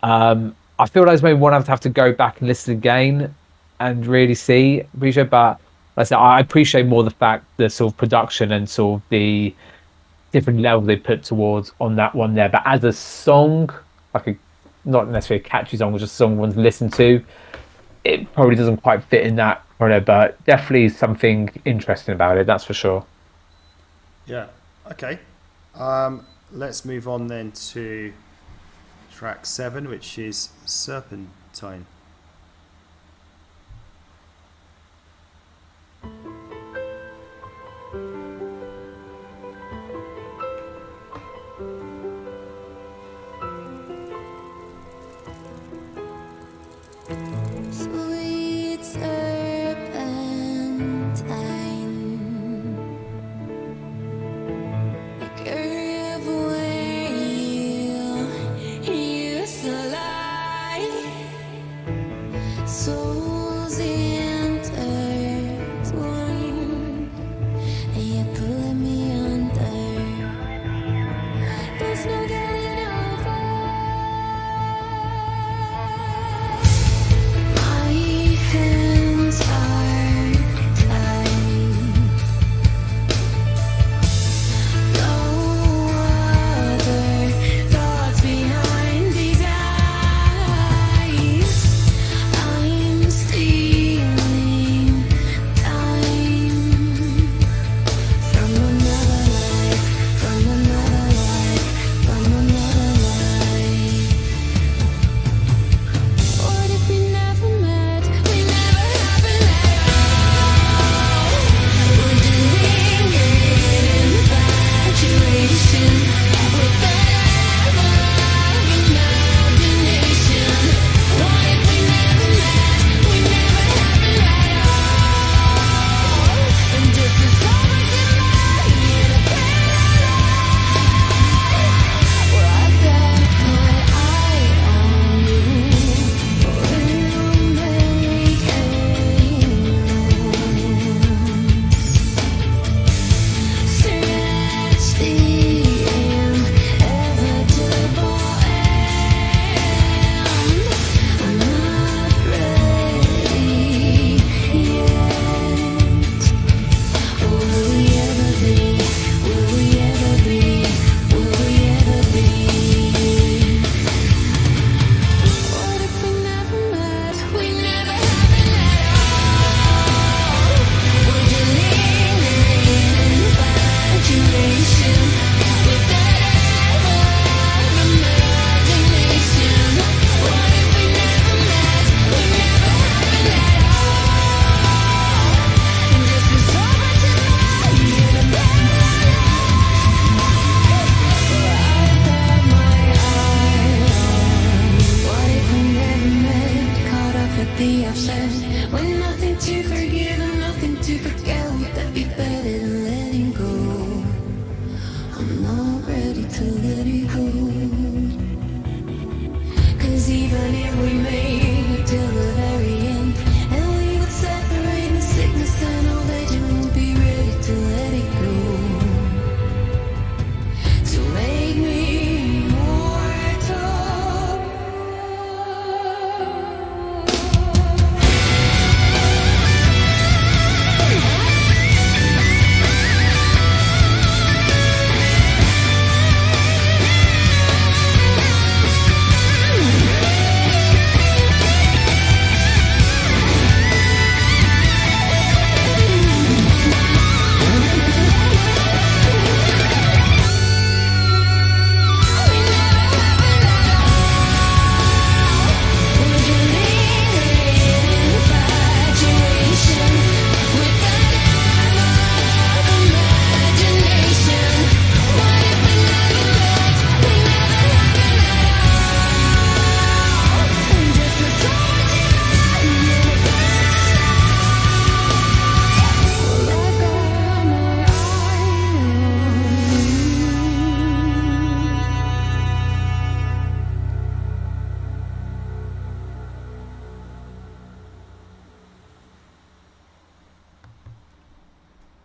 I feel like maybe one have to go back and listen again and really appreciate. But like I said, I appreciate more the fact, the sort of production and sort of the different levels they put towards on that one there. But as a song, not necessarily a catchy song, but just a song one's listen to, it probably doesn't quite fit in that corner, but definitely something interesting about it, that's for sure. Yeah, okay. Let's move on then to track 7, which is Serpentine. Sweet serpentine, a curve where you used to lie.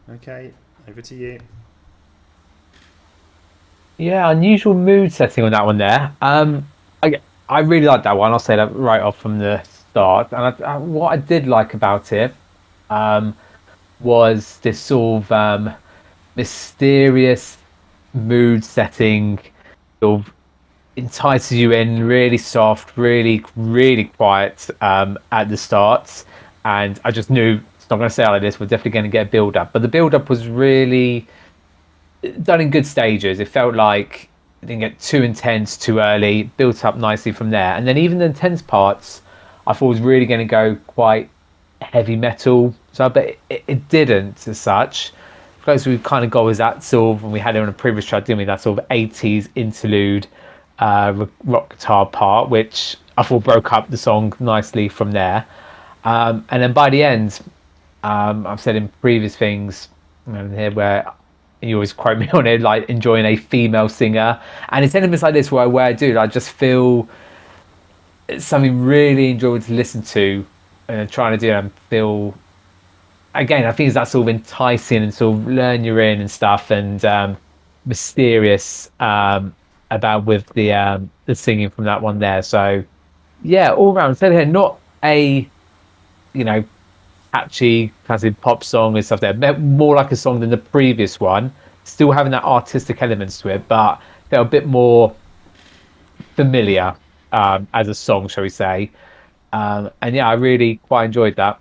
Okay, over to you. Yeah, unusual mood setting on that one there. I really like that one. I'll say that right off from the start. And what I did like about it um, was this sort of mysterious mood setting, sort of entices you in, really soft, really, really quiet at the start. And I just knew it's not going to stay like this. We're definitely going to get a build up. But the build up was really done in good stages. It felt like it didn't get too intense too early, built up nicely from there. And then even the intense parts, I thought was really going to go quite heavy metal. So, but it didn't as such. Close we kind of got was that sort of, and we had it on a previous track, didn't we? That sort of 80s interlude rock guitar part, which I thought broke up the song nicely from there. And then by the end, I've said in previous things here where you always quote me on it, like enjoying a female singer, and it's elements like this where I do, I just feel it's something really enjoyable to listen to, and trying to do and feel. Again, I think it's that sort of enticing and sort of learn you're in and stuff, and mysterious about with the singing from that one there. So yeah, all around, said here, not a catchy classic pop song and stuff there, more like a song than the previous one, still having that artistic elements to it, but they're a bit more familiar as a song, shall we say. And yeah, I really quite enjoyed that.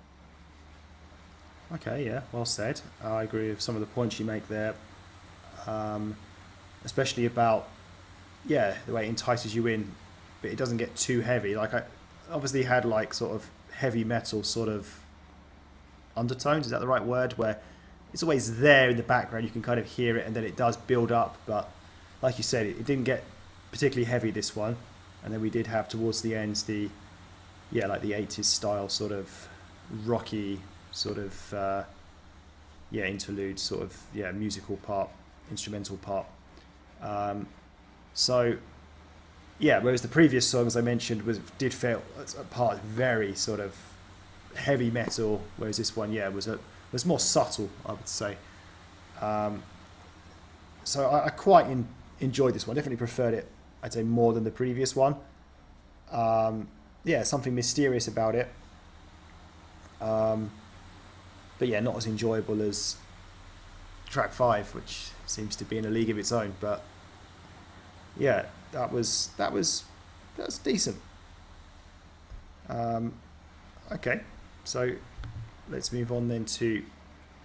Okay, yeah, well said. I agree with some of the points you make there, especially about the way it entices you in, but it doesn't get too heavy. Like I obviously had like sort of heavy metal sort of undertones, is that the right word, where it's always there in the background, you can kind of hear it, and then it does build up, but like you said, it didn't get particularly heavy, this one. And then we did have towards the ends the like the 80s style sort of rocky sort of interlude sort of musical part, instrumental part. So yeah, whereas the previous songs I mentioned did feel a part very sort of heavy metal, whereas this one was more subtle, I would say. So I quite enjoyed this one. Definitely preferred it, I'd say, more than the previous one. Something mysterious about it. But yeah, not as enjoyable as track 5, which seems to be in a league of its own. But yeah, that was decent. Okay, so let's move on then to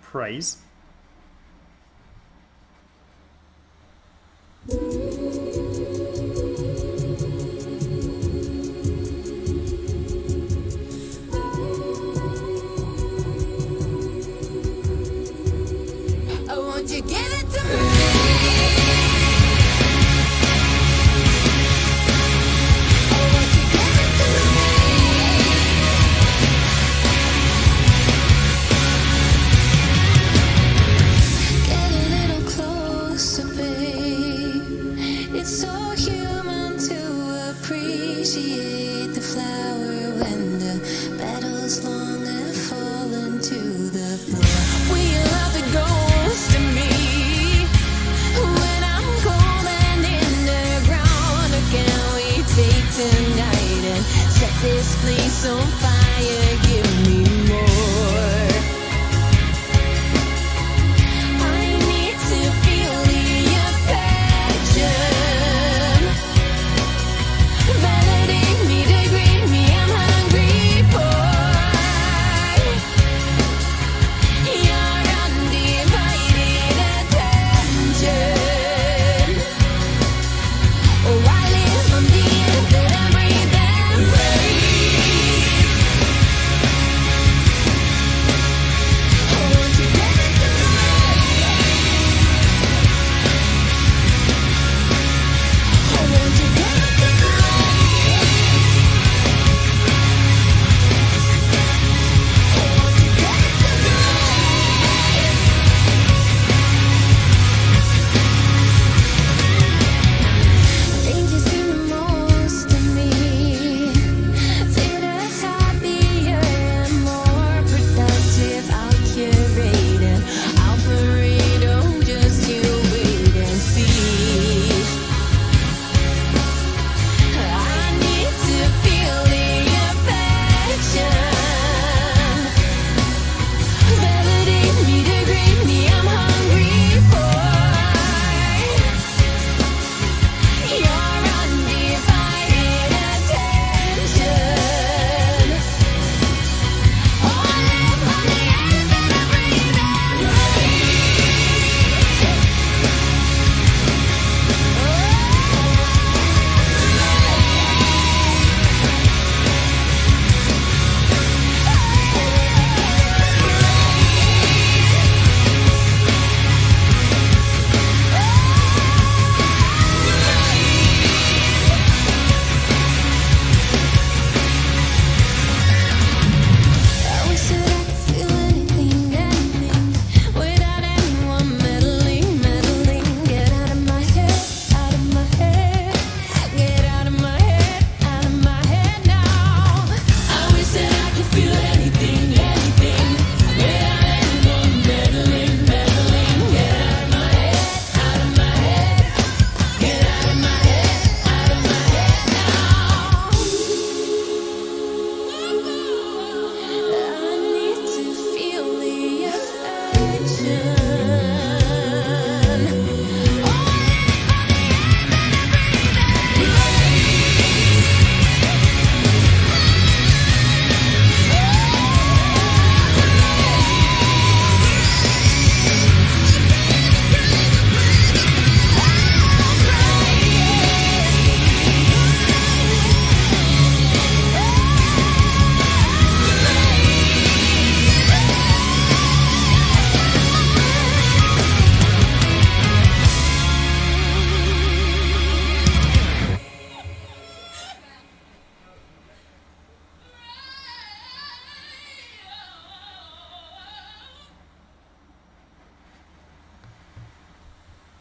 praise.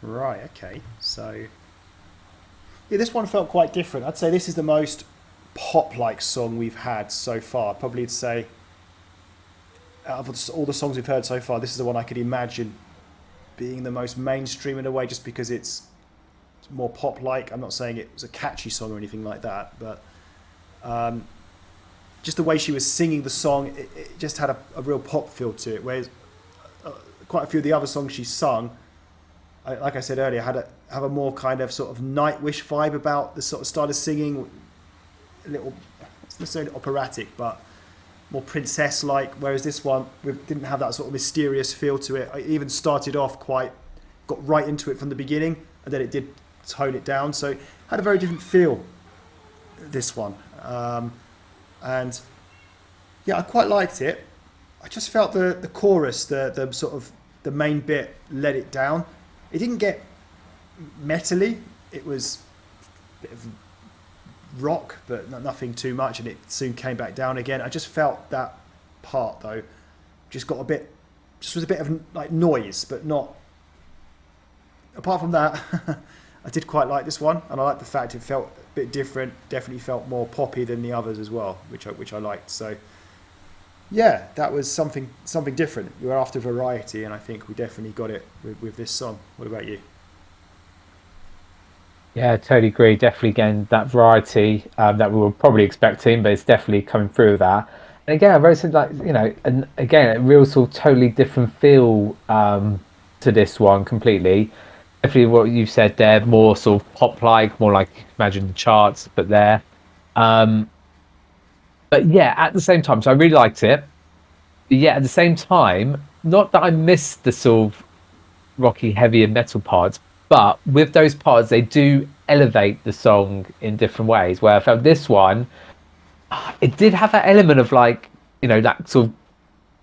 Right, okay. So, yeah, this one felt quite different. I'd say this is the most pop-like song we've had so far. Probably to say, out of all the songs we've heard so far, this is the one I could imagine being the most mainstream in a way, just because it's more pop-like. I'm not saying it was a catchy song or anything like that, but just the way she was singing the song, it just had a real pop feel to it. Whereas quite a few of the other songs she sung, like I said earlier, have a more kind of sort of Nightwish vibe about the sort of style of singing. A little, it's not necessarily operatic, but more princess-like. Whereas this one didn't have that sort of mysterious feel to it. It even started off got right into it from the beginning, and then it did tone it down. So it had a very different feel, this one. And yeah, I quite liked it. I just felt the chorus, the sort of the main bit, let it down. It didn't get metally. It was a bit of rock, but nothing too much, and it soon came back down again. I just felt that part though just was a bit of like noise, but not. Apart from that, I did quite like this one, and I like the fact it felt a bit different. Definitely felt more poppy than the others as well, which I liked. So yeah, that was something different. We were after variety, and I think we definitely got it with this song. What about you? Yeah, totally agree. Definitely getting that variety that we were probably expecting, but it's definitely coming through that. And again, I wrote something like, and again, a real sort of totally different feel to this one completely. Definitely what you said there, more sort of pop-like, more like imagine the charts, but there. But yeah, at the same time, so I really liked it. But yeah, at the same time, not that I missed the sort of rocky, heavier metal parts, but with those parts, they do elevate the song in different ways. Where I felt this one, it did have that element of like, that sort of,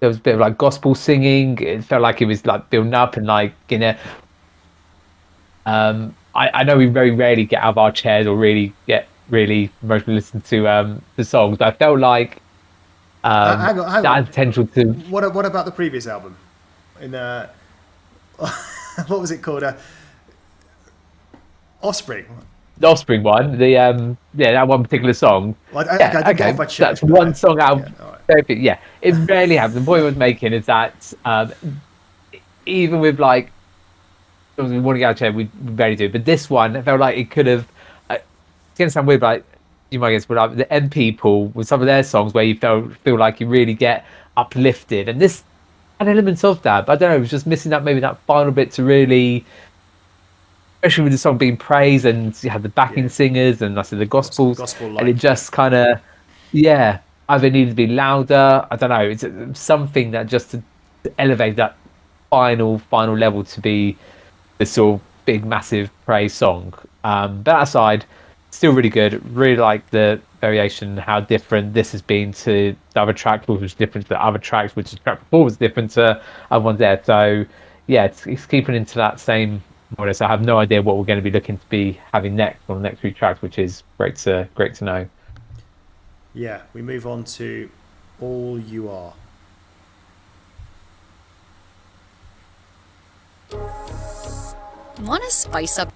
there was a bit of like gospel singing. It felt like it was like building up and like, I know we very rarely get out of our chairs or really emotionally listen to the songs, but I felt like hang on. potential to. What about the previous album? In what was it called? Offspring. The Offspring one, that one particular song. Well, okay, that's one song out. Yeah, it rarely happens. The point I was making is that even with like, we want to get out of chair, we rarely do. But this one, it felt like it could have. It's gonna sound weird, but like, you might guess, but like the M People with some of their songs where you feel like you really get uplifted, and this had elements of that. But I don't know, it was just missing maybe that final bit to really. Especially with the song being praised, and you had the backing singers, and I said the gospels, and it just kind of, either needed to be louder. I don't know. It's something that just to elevate that final level to be this sort of big, massive praise song. But that aside, still really good. Really like the variation, how different this has been to the other tracks, which was different to the other tracks, which the track before was different to other ones there. So yeah, it's keeping into that same. So I have no idea what we're going to be looking to be having next on the next few tracks, which is great to know. Yeah, we move on to All You Are. Want to spice up?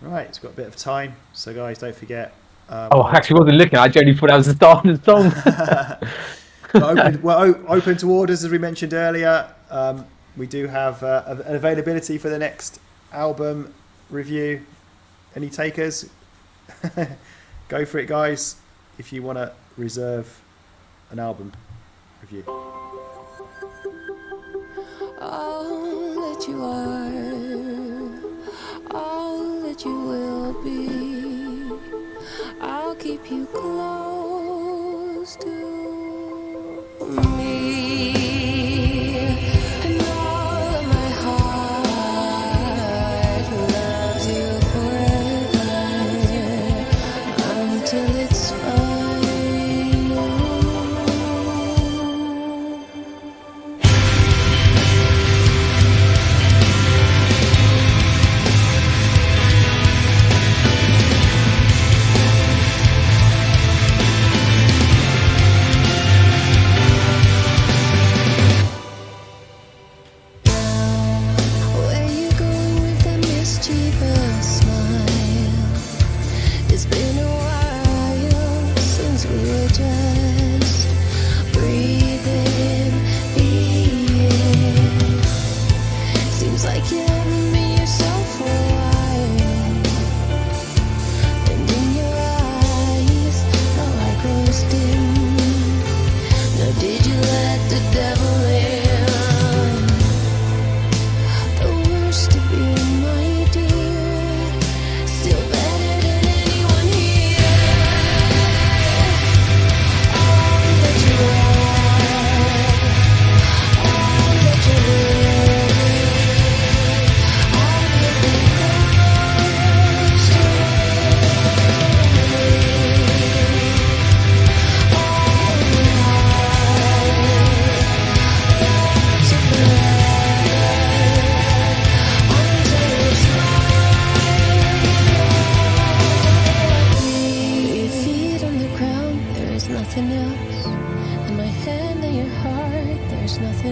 Right, it's got a bit of time, so guys, don't forget. I actually wasn't looking. I genuinely thought that was the start of the song. we're open to orders, as we mentioned earlier. We do have an availability for the next album review. Any takers? Go for it, guys, if you want to reserve an album review. All that you are, all that you will be, I'll keep you close to me.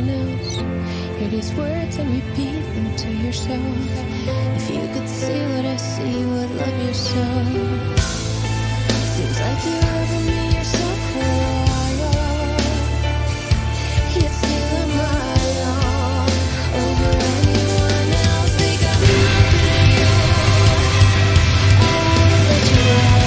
anyone else. Hear these words and repeat them to yourself. If you could see what I see, would love yourself. Seems like you over me yourself for a while. Yet still am I on over anyone else. Think I'm loving you, all that you are,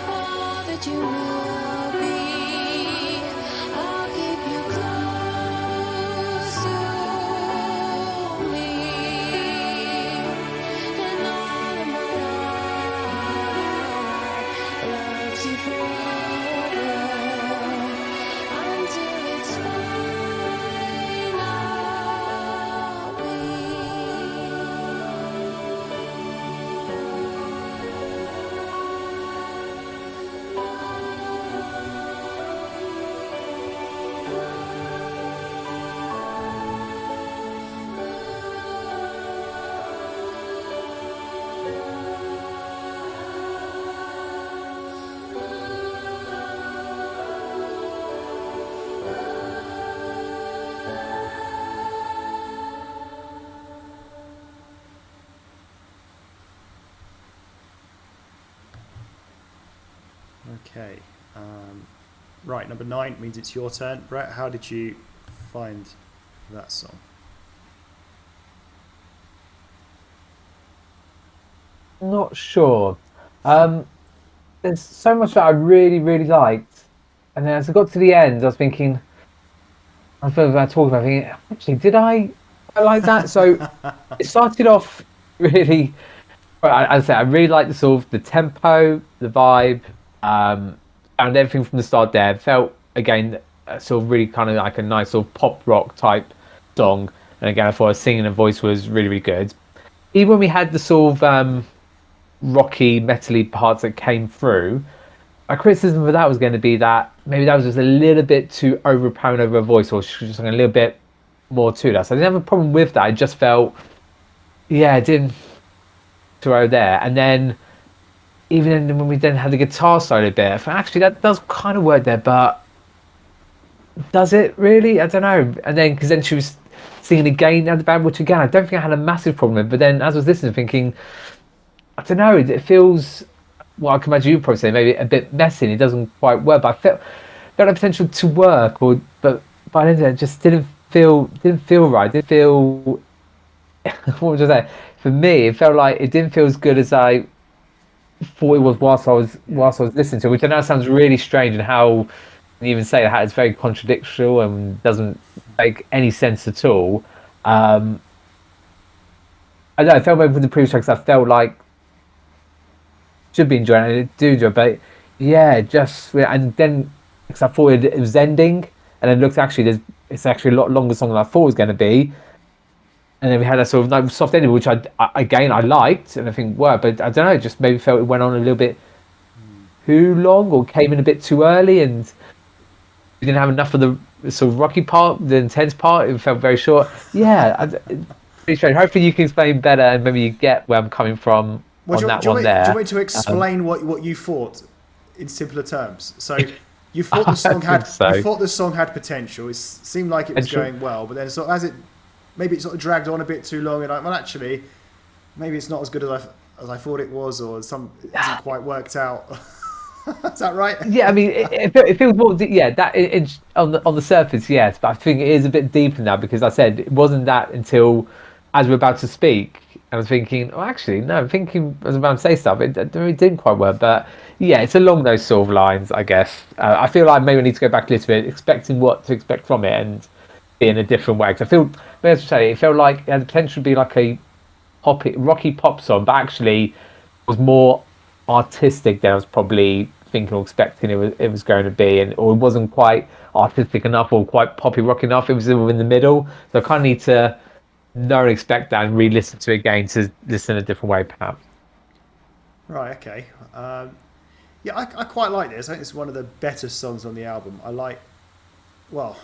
all that you will be. All that you promised to me. All to Okay. Right, number 9 means it's your turn. Brett, how did you find that song? Not sure. There's so much that I really, really liked, and then as I got to the end, I was thinking, I feel about talking about thinking, actually, did I like that? So it started off really. Well, as I said, I really liked the sort of the tempo, the vibe, and everything from the start. There felt again sort of really kind of like a nice sort of pop rock type song, and again I thought her singing and voice was really, really good. Even when we had the sort of rocky, metally parts that came through, my criticism for that was going to be that maybe that was just a little bit too overpowering over her voice, or she was just like a little bit more to that. So I didn't have a problem with that. I just felt, yeah, it didn't throw there. And then even when we then had the guitar solo bit, I thought, actually that does kind of work there, but does it really? I don't know. And then because then she was singing again at the band, which again I don't think I had a massive problem with. But then as I was listening, thinking, I don't know, it feels, well, I can imagine you probably say maybe a bit messy and it doesn't quite work, but I felt the potential to work, or but by the end of it just didn't feel right. Didn't feel what would I say? For me, it felt like it didn't feel as good as I thought it was whilst I was listening to it, which I know sounds really strange, and how you even say that it's very contradictory and doesn't make any sense at all. I don't know, I felt maybe with the previous tracks I felt like should be enjoying it, I do enjoy it, but yeah, just, and then because I thought it was ending, and then looked, actually it's actually a lot longer song than I thought it was going to be, and then we had a sort of like soft ending, which I liked, and I think but I don't know, just maybe felt it went on a little bit too long, or came in a bit too early, and we didn't have enough of the sort of rocky part, the intense part. It felt very short. Yeah, it's pretty strange. Hopefully you can explain better and maybe you get where I'm coming from on that one there. Do you want me to explain what you thought in simpler terms? So you thought the song had you thought the song had potential. It seemed like it was going well, but then sort of maybe it sort of dragged on a bit too long, and well, actually, maybe it's not as good as I thought it was, or it hasn't quite worked out. Is that right? Yeah, I mean, it feels more. Yeah, that on the surface, yes, but I think it is a bit deeper now because I said it wasn't that until as we're about to speak, I was thinking, oh, actually, no, I'm thinking I was about to say stuff. It didn't quite work, but yeah, it's along those sort of lines, I guess. I feel like maybe I need to go back a little bit, expecting what to expect from it, and be in a different way. Because I feel, as I say, it felt like it had the potential to be like a rocky pop song, but actually was more artistic than I was probably thinking or expecting it was going to be, or it wasn't quite artistic enough or quite poppy rock enough. It was in the middle, so I kind of need to not expect that and re-listen to it again to listen in a different way, perhaps. Right. Okay. Yeah, I quite like this. I think it's one of the better songs on the album. I like. Well,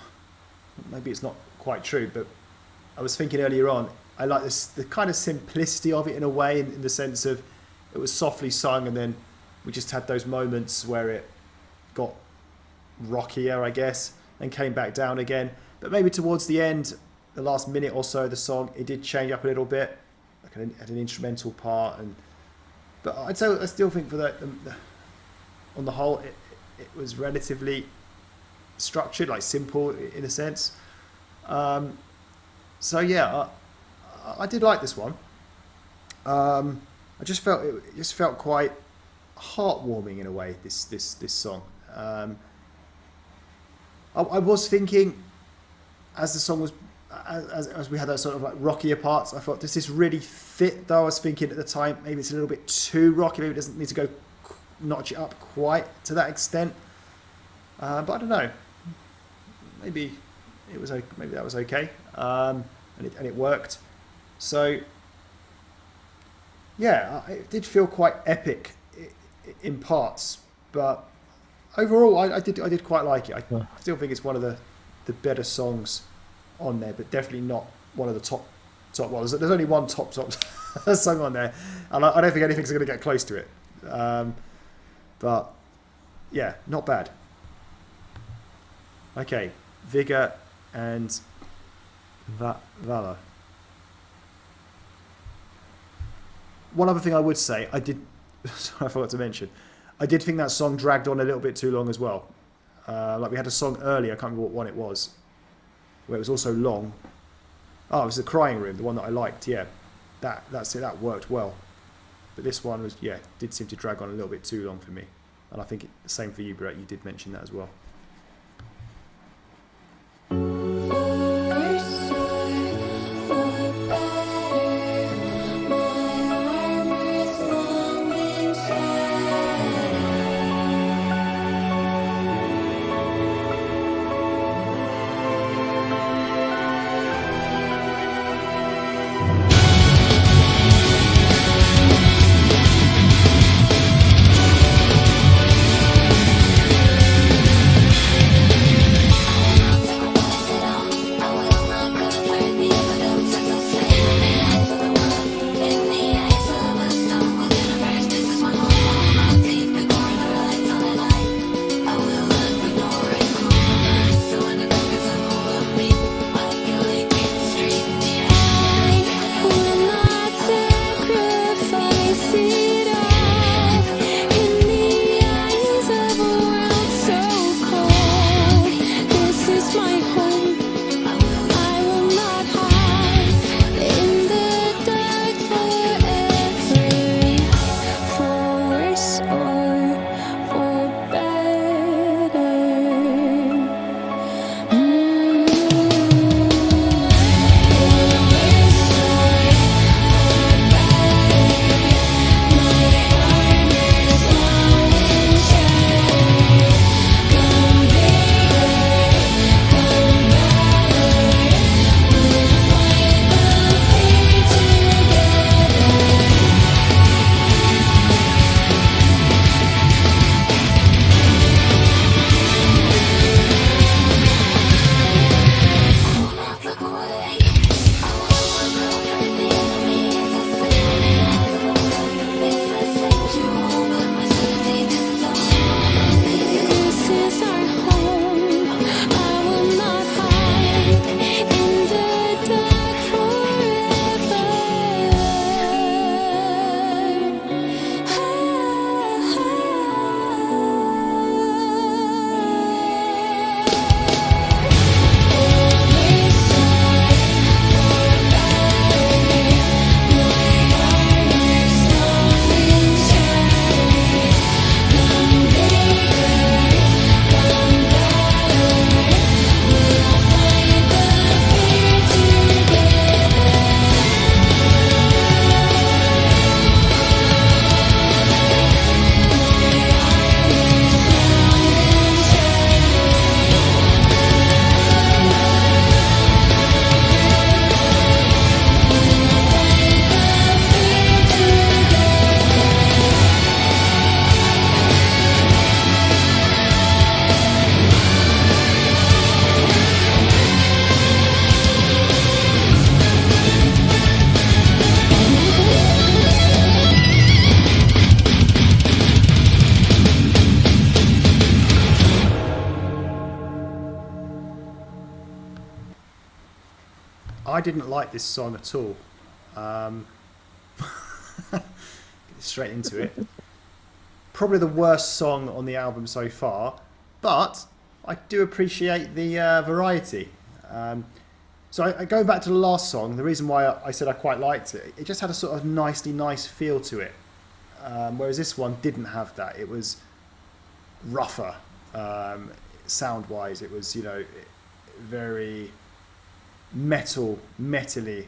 maybe it's not quite true, but I was thinking earlier on. I like the kind of simplicity of it in a way, in the sense of it was softly sung, and then we just had those moments where it got rockier, I guess, and came back down again. But maybe towards the end, the last minute or so of the song, it did change up a little bit, like had an instrumental part, but I still think for on the whole, it was relatively structured, like simple in a sense. So yeah, I did like this one. I just felt it felt quite heartwarming in a way. This song. I was thinking as the song was. As we had those sort of like rockier parts, I thought, does this really fit though? I was thinking at the time, maybe it's a little bit too rocky, maybe it doesn't need to go notch it up quite to that extent. But I don't know. Maybe it was maybe that was okay, and it worked. So yeah, it did feel quite epic in parts, but overall, I did quite like it. I still think it's one of the better songs on there, but definitely not one of the top. Well, there's only one top song on there, and I don't think anything's going to get close to it. But yeah, not bad. Okay, Vigor and Valor. One other thing I would say, I forgot to mention, I did think that song dragged on a little bit too long as well. Like we had a song earlier, I can't remember what one it was, where it was also long. Oh, it was The Crying Room, the one that I liked. Yeah, that worked well. But this one did seem to drag on a little bit too long for me. And I think the same for you, Brett. You did mention that as well. I didn't like this song at all. Get straight into it. Probably the worst song on the album so far, but I do appreciate the variety. So going back to the last song, the reason why I said I quite liked it, it just had a sort of nicely nice feel to it. Whereas this one didn't have that. It was rougher, sound-wise. It was, very metally.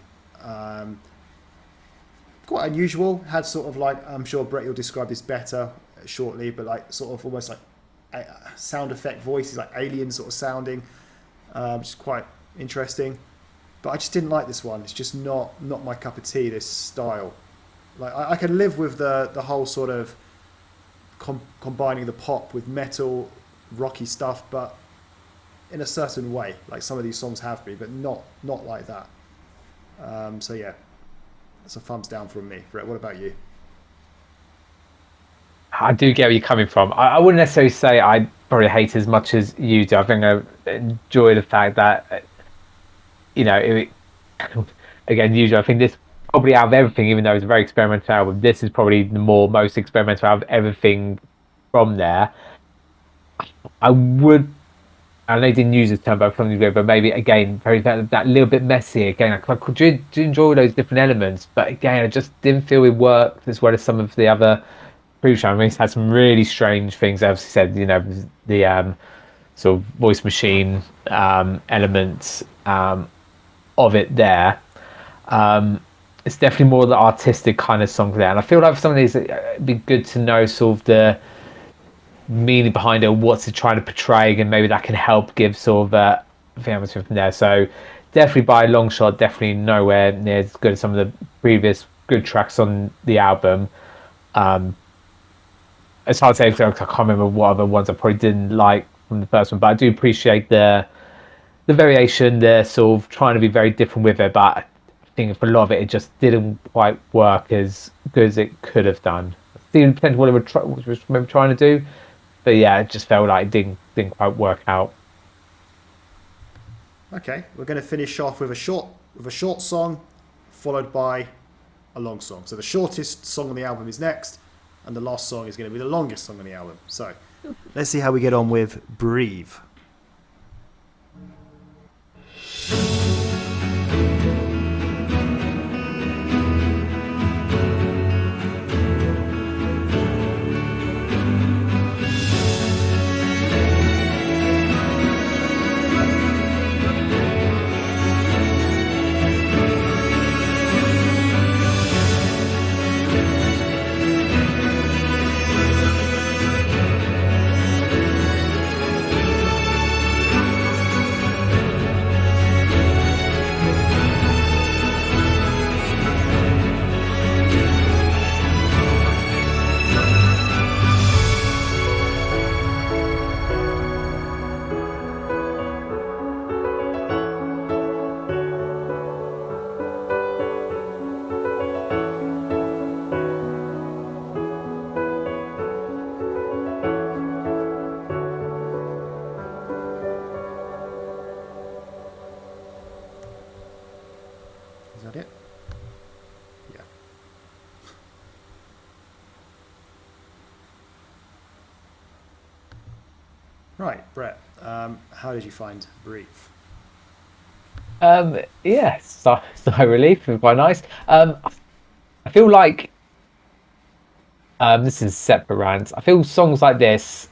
Quite unusual. Had sort of like, I'm sure Brett will describe this better shortly, but like sort of almost like sound effect voices, like alien sort of sounding, which is quite interesting. But I just didn't like this one. It's just not my cup of tea, this style. Like I can live with the whole sort of combining the pop with metal, rocky stuff, but in a certain way, like some of these songs have been, but not like that. So yeah, that's a thumbs down from me. Brett, what about you? I do get where you're coming from. I wouldn't necessarily say I probably hate it as much as you do. I think I enjoy the fact that, again, usually I think this probably out of everything, even though it's a very experimental album, this is probably the most experimental out of everything from there. I know they didn't use this term, but maybe again, very that little bit messy. Again, I could do enjoy those different elements, but again, I just didn't feel it worked as well as some of the other previous. I mean, it's had some really strange things. As I said, the sort of voice machine elements of it there. It's definitely more the artistic kind of song there, and I feel like for some of these, it'd be good to know sort of the meaning behind it, what's it trying to portray, and maybe that can help give sort of the atmosphere from there. So definitely by a long shot, definitely nowhere near as good as some of the previous good tracks on the album. It's hard to say because I can't remember what other ones I probably didn't like from the first one, but I do appreciate the variation. They're sort of trying to be very different with it, but I think for a lot of it just didn't quite work as good as it could have done. It depends what they were trying to do, but yeah, it just felt like it didn't quite work out. Okay, we're going to finish off with a short song, followed by a long song. So the shortest song on the album is next, and the last song is going to be the longest song on the album. So let's see how we get on with Breathe. Is that it? Yeah. Right, Brett. How did you find Breathe? Yeah, sigh relief and quite nice. I feel like this is separate rants. I feel songs like this,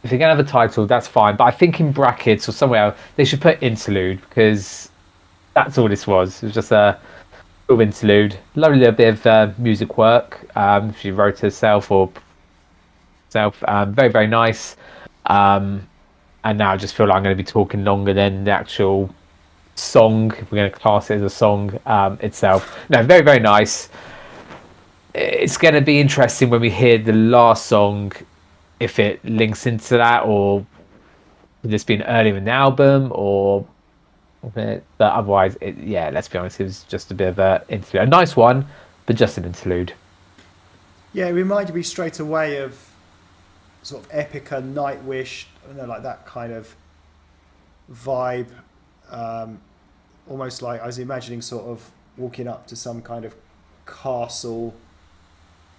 if you're gonna have a title, that's fine. But I think in brackets or somewhere else, they should put interlude, because that's all this was. It was just a little interlude. Lovely little bit of music work. She wrote it herself or herself. Very, very nice. And now I just feel like I'm going to be talking longer than the actual song, if we're going to class it as a song itself. No, very, very nice. It's going to be interesting when we hear the last song, if it links into that, or this being earlier in the album, or but otherwise, let's be honest, it was just a bit of an interlude. A nice one, but just an interlude. Yeah, it reminded me straight away of sort of Epica, Nightwish, like that kind of vibe. almost like I was imagining sort of walking up to some kind of castle,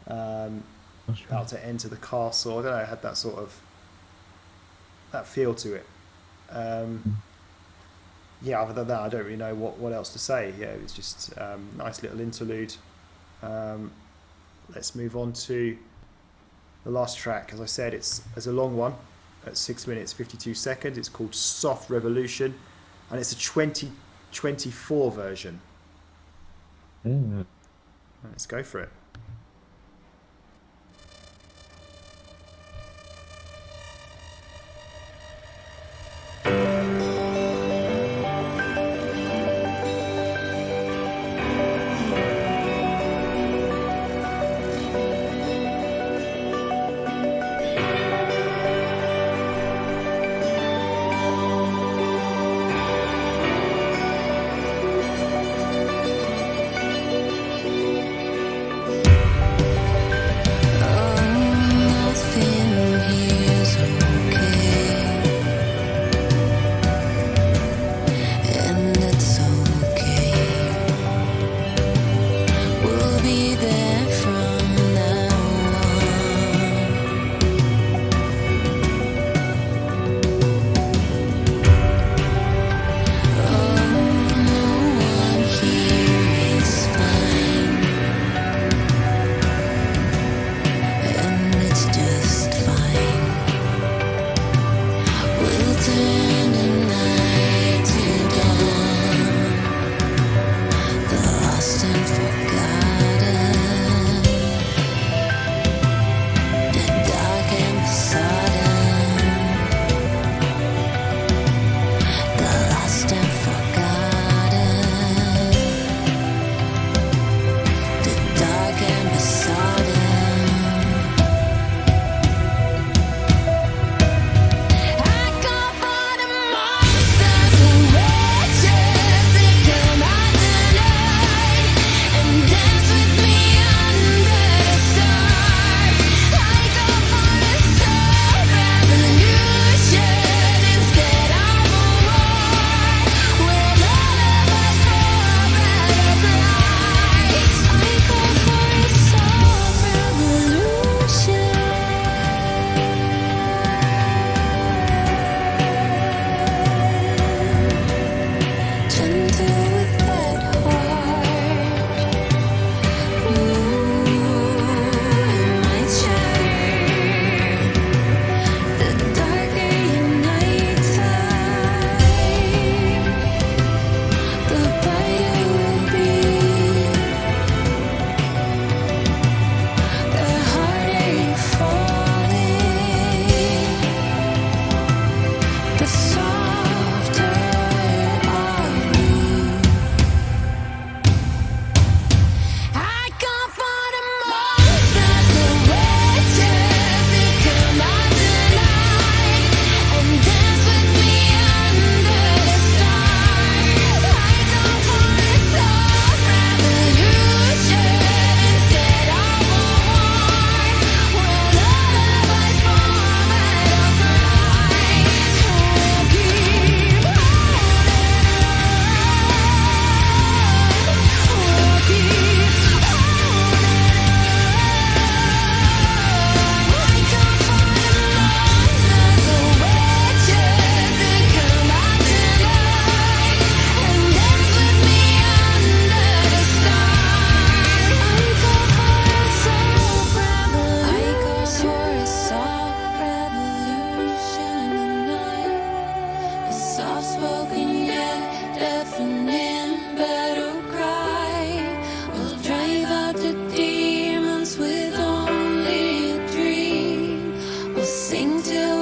about to enter the castle. I don't know, it had that sort of that feel to it. Yeah, other than that, I don't really know what else to say. Yeah, it was just nice little interlude. Let's move on to the last track. As I said, it's a long one at 6 minutes 52 seconds. It's called Soft Revolution, and it's a 2024 version. Let's go for it.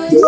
Do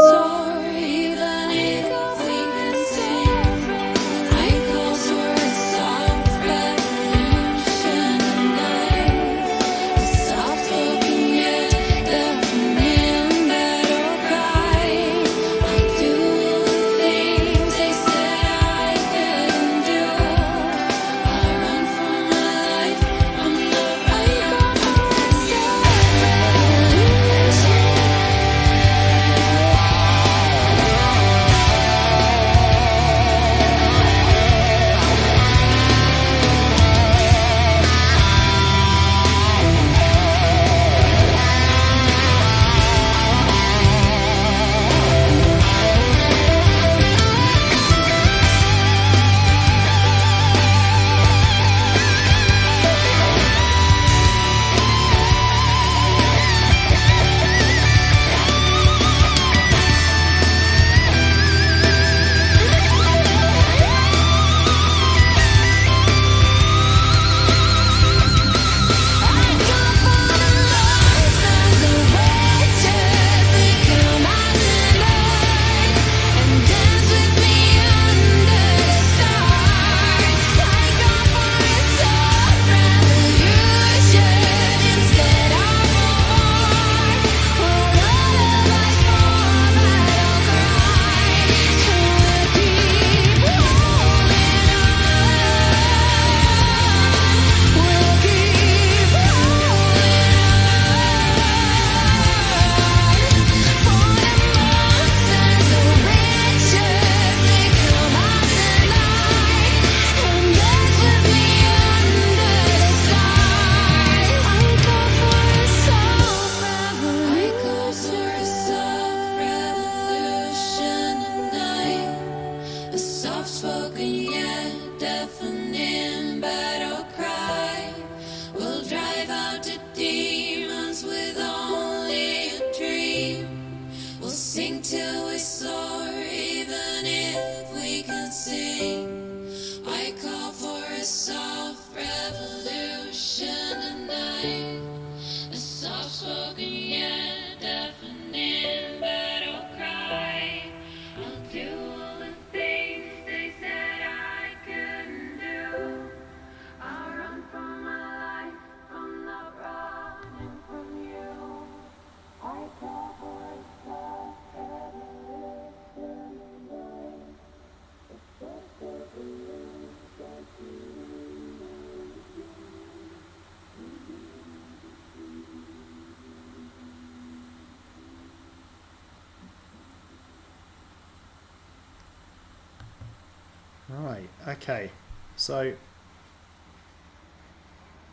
Right. Okay. So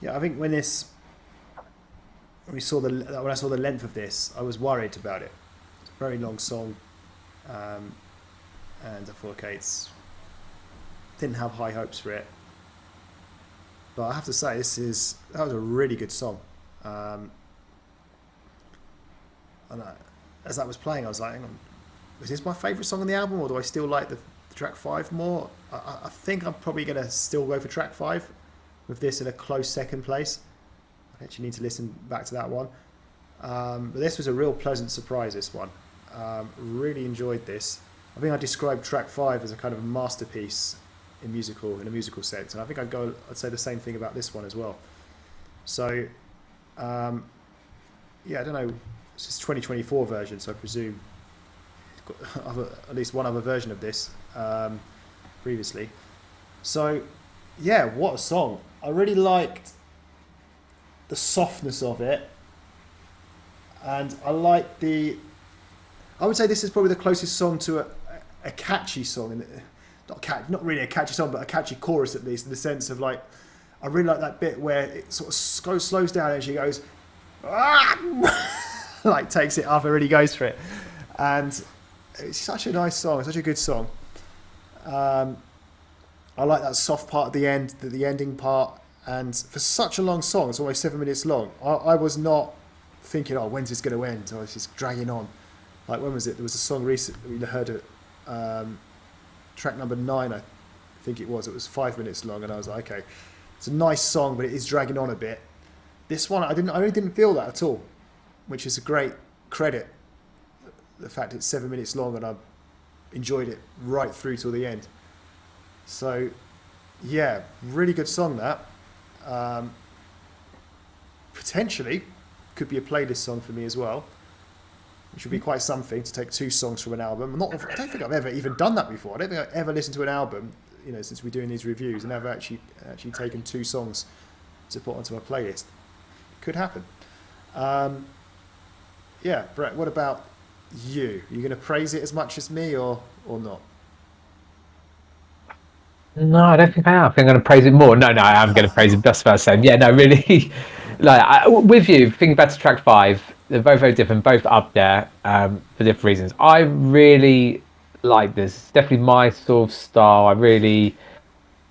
yeah, I think when I saw the length of this, I was worried about it. It's a very long song, and I thought, okay, didn't have high hopes for it. But I have to say, that was a really good song. And as that was playing, I was like, hang on, is this my favourite song on the album, or do I still like the track 5 more? I think I'm probably going to still go for track 5 with this in a close second place. I actually need to listen back to that one. But this was a real pleasant surprise, this one. Really enjoyed this. I think I described track 5 as a kind of a masterpiece in a musical sense, and I think I'd say the same thing about this one as well. So yeah, I don't know, it's just 2024 version, so I presume it's got at least one other version of this previously. So yeah, what a song. I really liked the softness of it, and I would say this is probably the closest song to a catchy song, not really a catchy song, but a catchy chorus at least, in the sense of like, I really like that bit where it sort of slows down and she goes, ah! Like takes it up and really goes for it, and it's such a nice song, such a good song. I like that soft part at the end, the ending part, and for such a long song, it's almost 7 minutes long. I was not thinking, oh, when's this going to end? Or it's just dragging on. Like, when was it? There was a song recently we heard it, track number 9, I think it was. It was 5 minutes long, and I was like, okay, it's a nice song, but it is dragging on a bit. This one, I really didn't feel that at all, which is a great credit. The fact it's 7 minutes long, and I enjoyed it right through till the end. So, yeah, really good song that. Potentially could be a playlist song for me as well, which would be quite something to take 2 songs from an album. I don't think I've ever even done that before. I don't think I've ever listened to an album, since we're doing these reviews, and ever actually taken 2 songs to put onto my playlist. Could happen. Yeah, Brett, what about you? Are you going to praise it as much as me, or not? No, I don't think I am. I think I'm going to praise it more. No, I am going to praise it. That's about the same. Yeah, no, really. With you, thinking back to track 5, they're both very different, both up there for different reasons. I really like this. It's definitely my sort of style. I really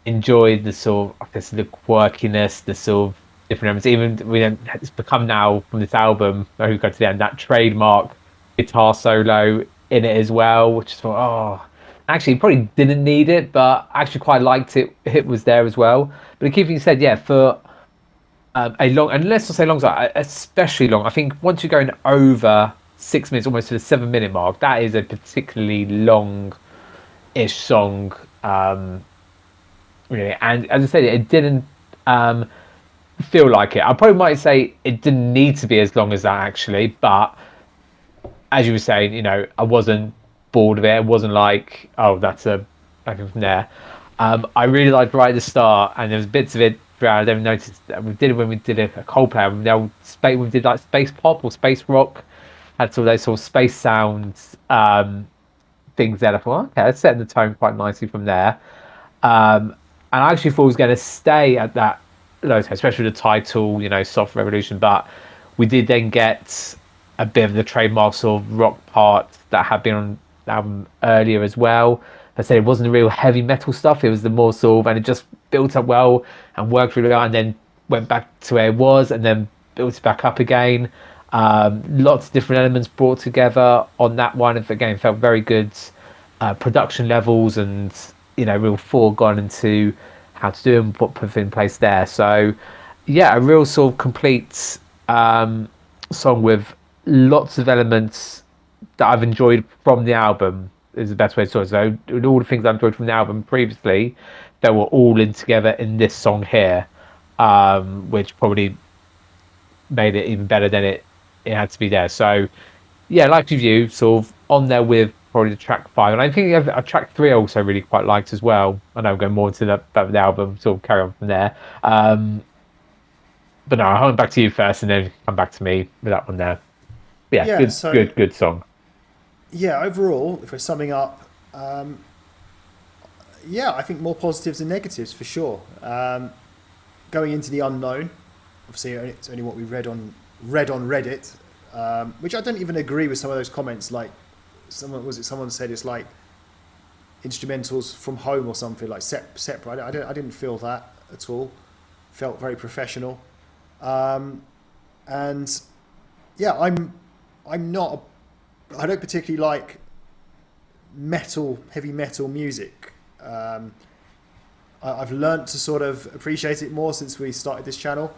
enjoyed the sort of, I guess, the quirkiness, the sort of different elements. Even it's become now from this album, where we got to the end, that trademark guitar solo in it as well, which is actually probably didn't need it, but I actually quite liked it. It was there as well. But the key thing you said, yeah, for a long, and let's not say long, especially long. I think once you're going over 6 minutes, almost to the 7 minute mark, that is a particularly long-ish song. Really, and as I said, it didn't feel like it. I probably might say it didn't need to be as long as that actually, but as you were saying, I wasn't bored of it. It wasn't like, oh, that's a back from there. I really liked right at the start, and there was bits of it throughout. I never noticed that we did it when we did a Coldplay album. We did like space pop or space rock, had sort of those sort of space sounds things there. I thought, okay, that's setting the tone quite nicely from there. And I actually thought it was going to stay at that low tone, especially the title, Soft Revolution. But we did then get a bit of the trademark sort of rock part that had been on the album earlier as well. I said it wasn't the real heavy metal stuff. It was the more sort of, and it just built up well and worked really well, and then went back to where it was, and then built it back up again. Lots of different elements brought together on that one. And again, felt very good production levels, and real thought gone into how to do and what put in place there. So yeah, a real sort of complete song with lots of elements that I've enjoyed from the album, is the best way to say it. So all the things I've enjoyed from the album previously, they were all in together in this song here, which probably made it even better than it had to be there. So yeah, like you, sort of on there with probably the track 5, and I think a track 3 I also really quite liked as well. I know I'm going more into the album, sort of carry on from there. But no, I'll come back to you first, and then come back to me with that one there. But yeah, good song. Yeah, overall, if we're summing up, Yeah, I think more positives than negatives for sure. Going into the unknown, obviously it's only what we read on Reddit, which I don't even agree with some of those comments. Like someone said it's like instrumentals from home or something, like separate. I didn't feel that at all. Felt very professional, and yeah, I'm not. I don't particularly like heavy metal music. I've learnt to sort of appreciate it more since we started this channel.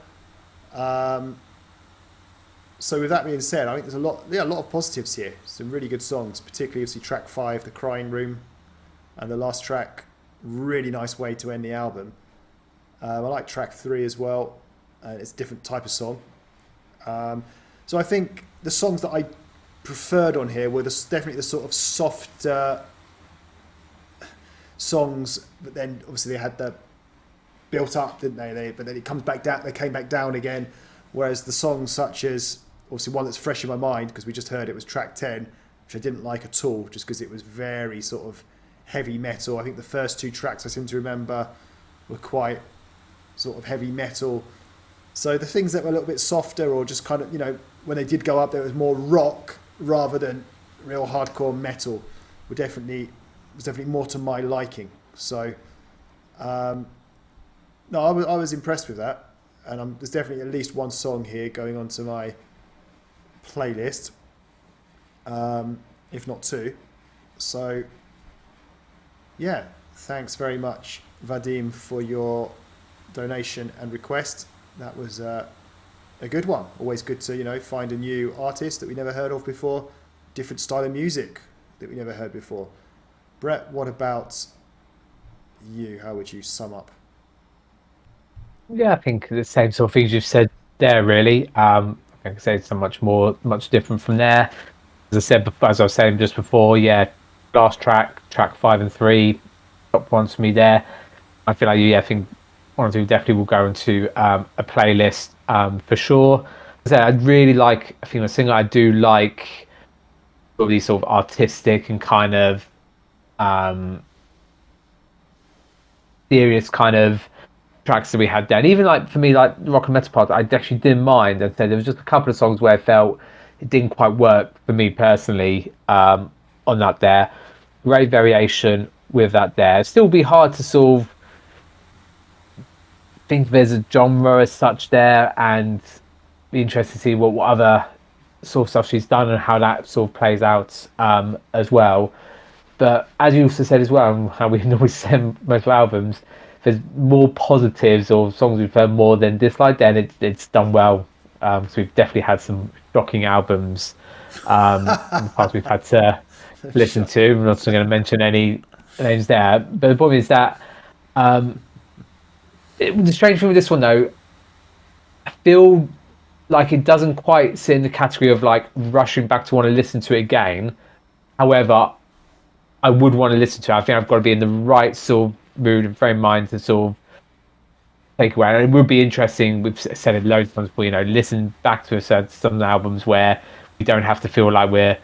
So with that being said, I think there's a lot of positives here. Some really good songs, particularly obviously track 5, The Crying Room, and the last track, really nice way to end the album. I like track 3 as well. It's a different type of song. So I think the songs that I preferred on here were definitely the sort of softer songs, but then obviously they had the built up, didn't they? But then it comes back down. They came back down again. Whereas the songs such as, obviously one that's fresh in my mind because we just heard it, was track 10, which I didn't like at all, just because it was very sort of heavy metal. I think the first 2 tracks I seem to remember were quite sort of heavy metal. So the things that were a little bit softer, or just kind of, when they did go up, there was more rock rather than real hardcore metal, was definitely more to my liking. So no, I was impressed with that, and there's definitely at least one song here going onto my playlist, if not 2. So yeah, thanks very much, Vadim, for your donation and request. That was a good one. Always good to find a new artist that we never heard of before, different style of music that we never heard before. Brett, what about you? How would you sum up? Yeah, I think the same sort of things you've said there, really. I can say it's much different from there. As I said, as I was saying just before, yeah, last track 5 and 3, top ones for me there. I feel like, yeah, I think 1 and 2 definitely will go into a playlist for sure. As I said, I'd really like, I think the singer I do like, all these sort of artistic and kind of serious kind of tracks that we had there. And even like for me, like rock and metal parts, I actually didn't mind. As I said, there was just a couple of songs where I felt it didn't quite work for me personally on that there. Great variation with that there. It'd still be hard to sort of think there's a genre as such there, and be interested to see what other sort of stuff she's done and how that sort of plays out as well. But as you also said as well, and how we normally send most albums, there's more positives or songs we've heard more than disliked, then it's done well. So we've definitely had some shocking albums in the past we've had to listen to. I'm not going to mention any names there. But the point is that the strange thing with this one, though, I feel like it doesn't quite sit in the category of like rushing back to want to listen to it again. However, I would want to listen to it. I think I've got to be in the right sort of mood and frame of mind to sort of take away. And it would be interesting, we've said it loads of times before, listen back to some albums where we don't have to feel like we're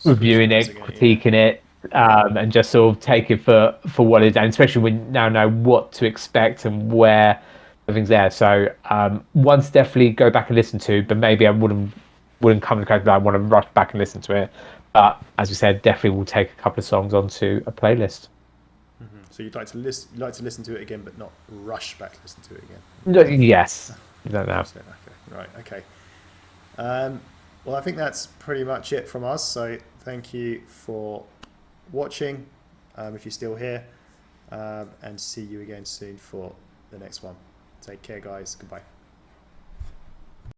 reviewing it, critiquing it, and just sort of take it for what it is. And especially when we now know what to expect and where everything's there. So once definitely go back and listen to, but maybe I wouldn't come to the conclusion that I want to rush back and listen to it. But as we said, definitely we'll take a couple of songs onto a playlist. Mm-hmm. So you'd like to listen to it again, but not rush back to listen to it again. Yes. No. Okay. Right. Okay. Well, I think that's pretty much it from us. So thank you for watching, if you're still here, and see you again soon for the next one. Take care, guys. Goodbye.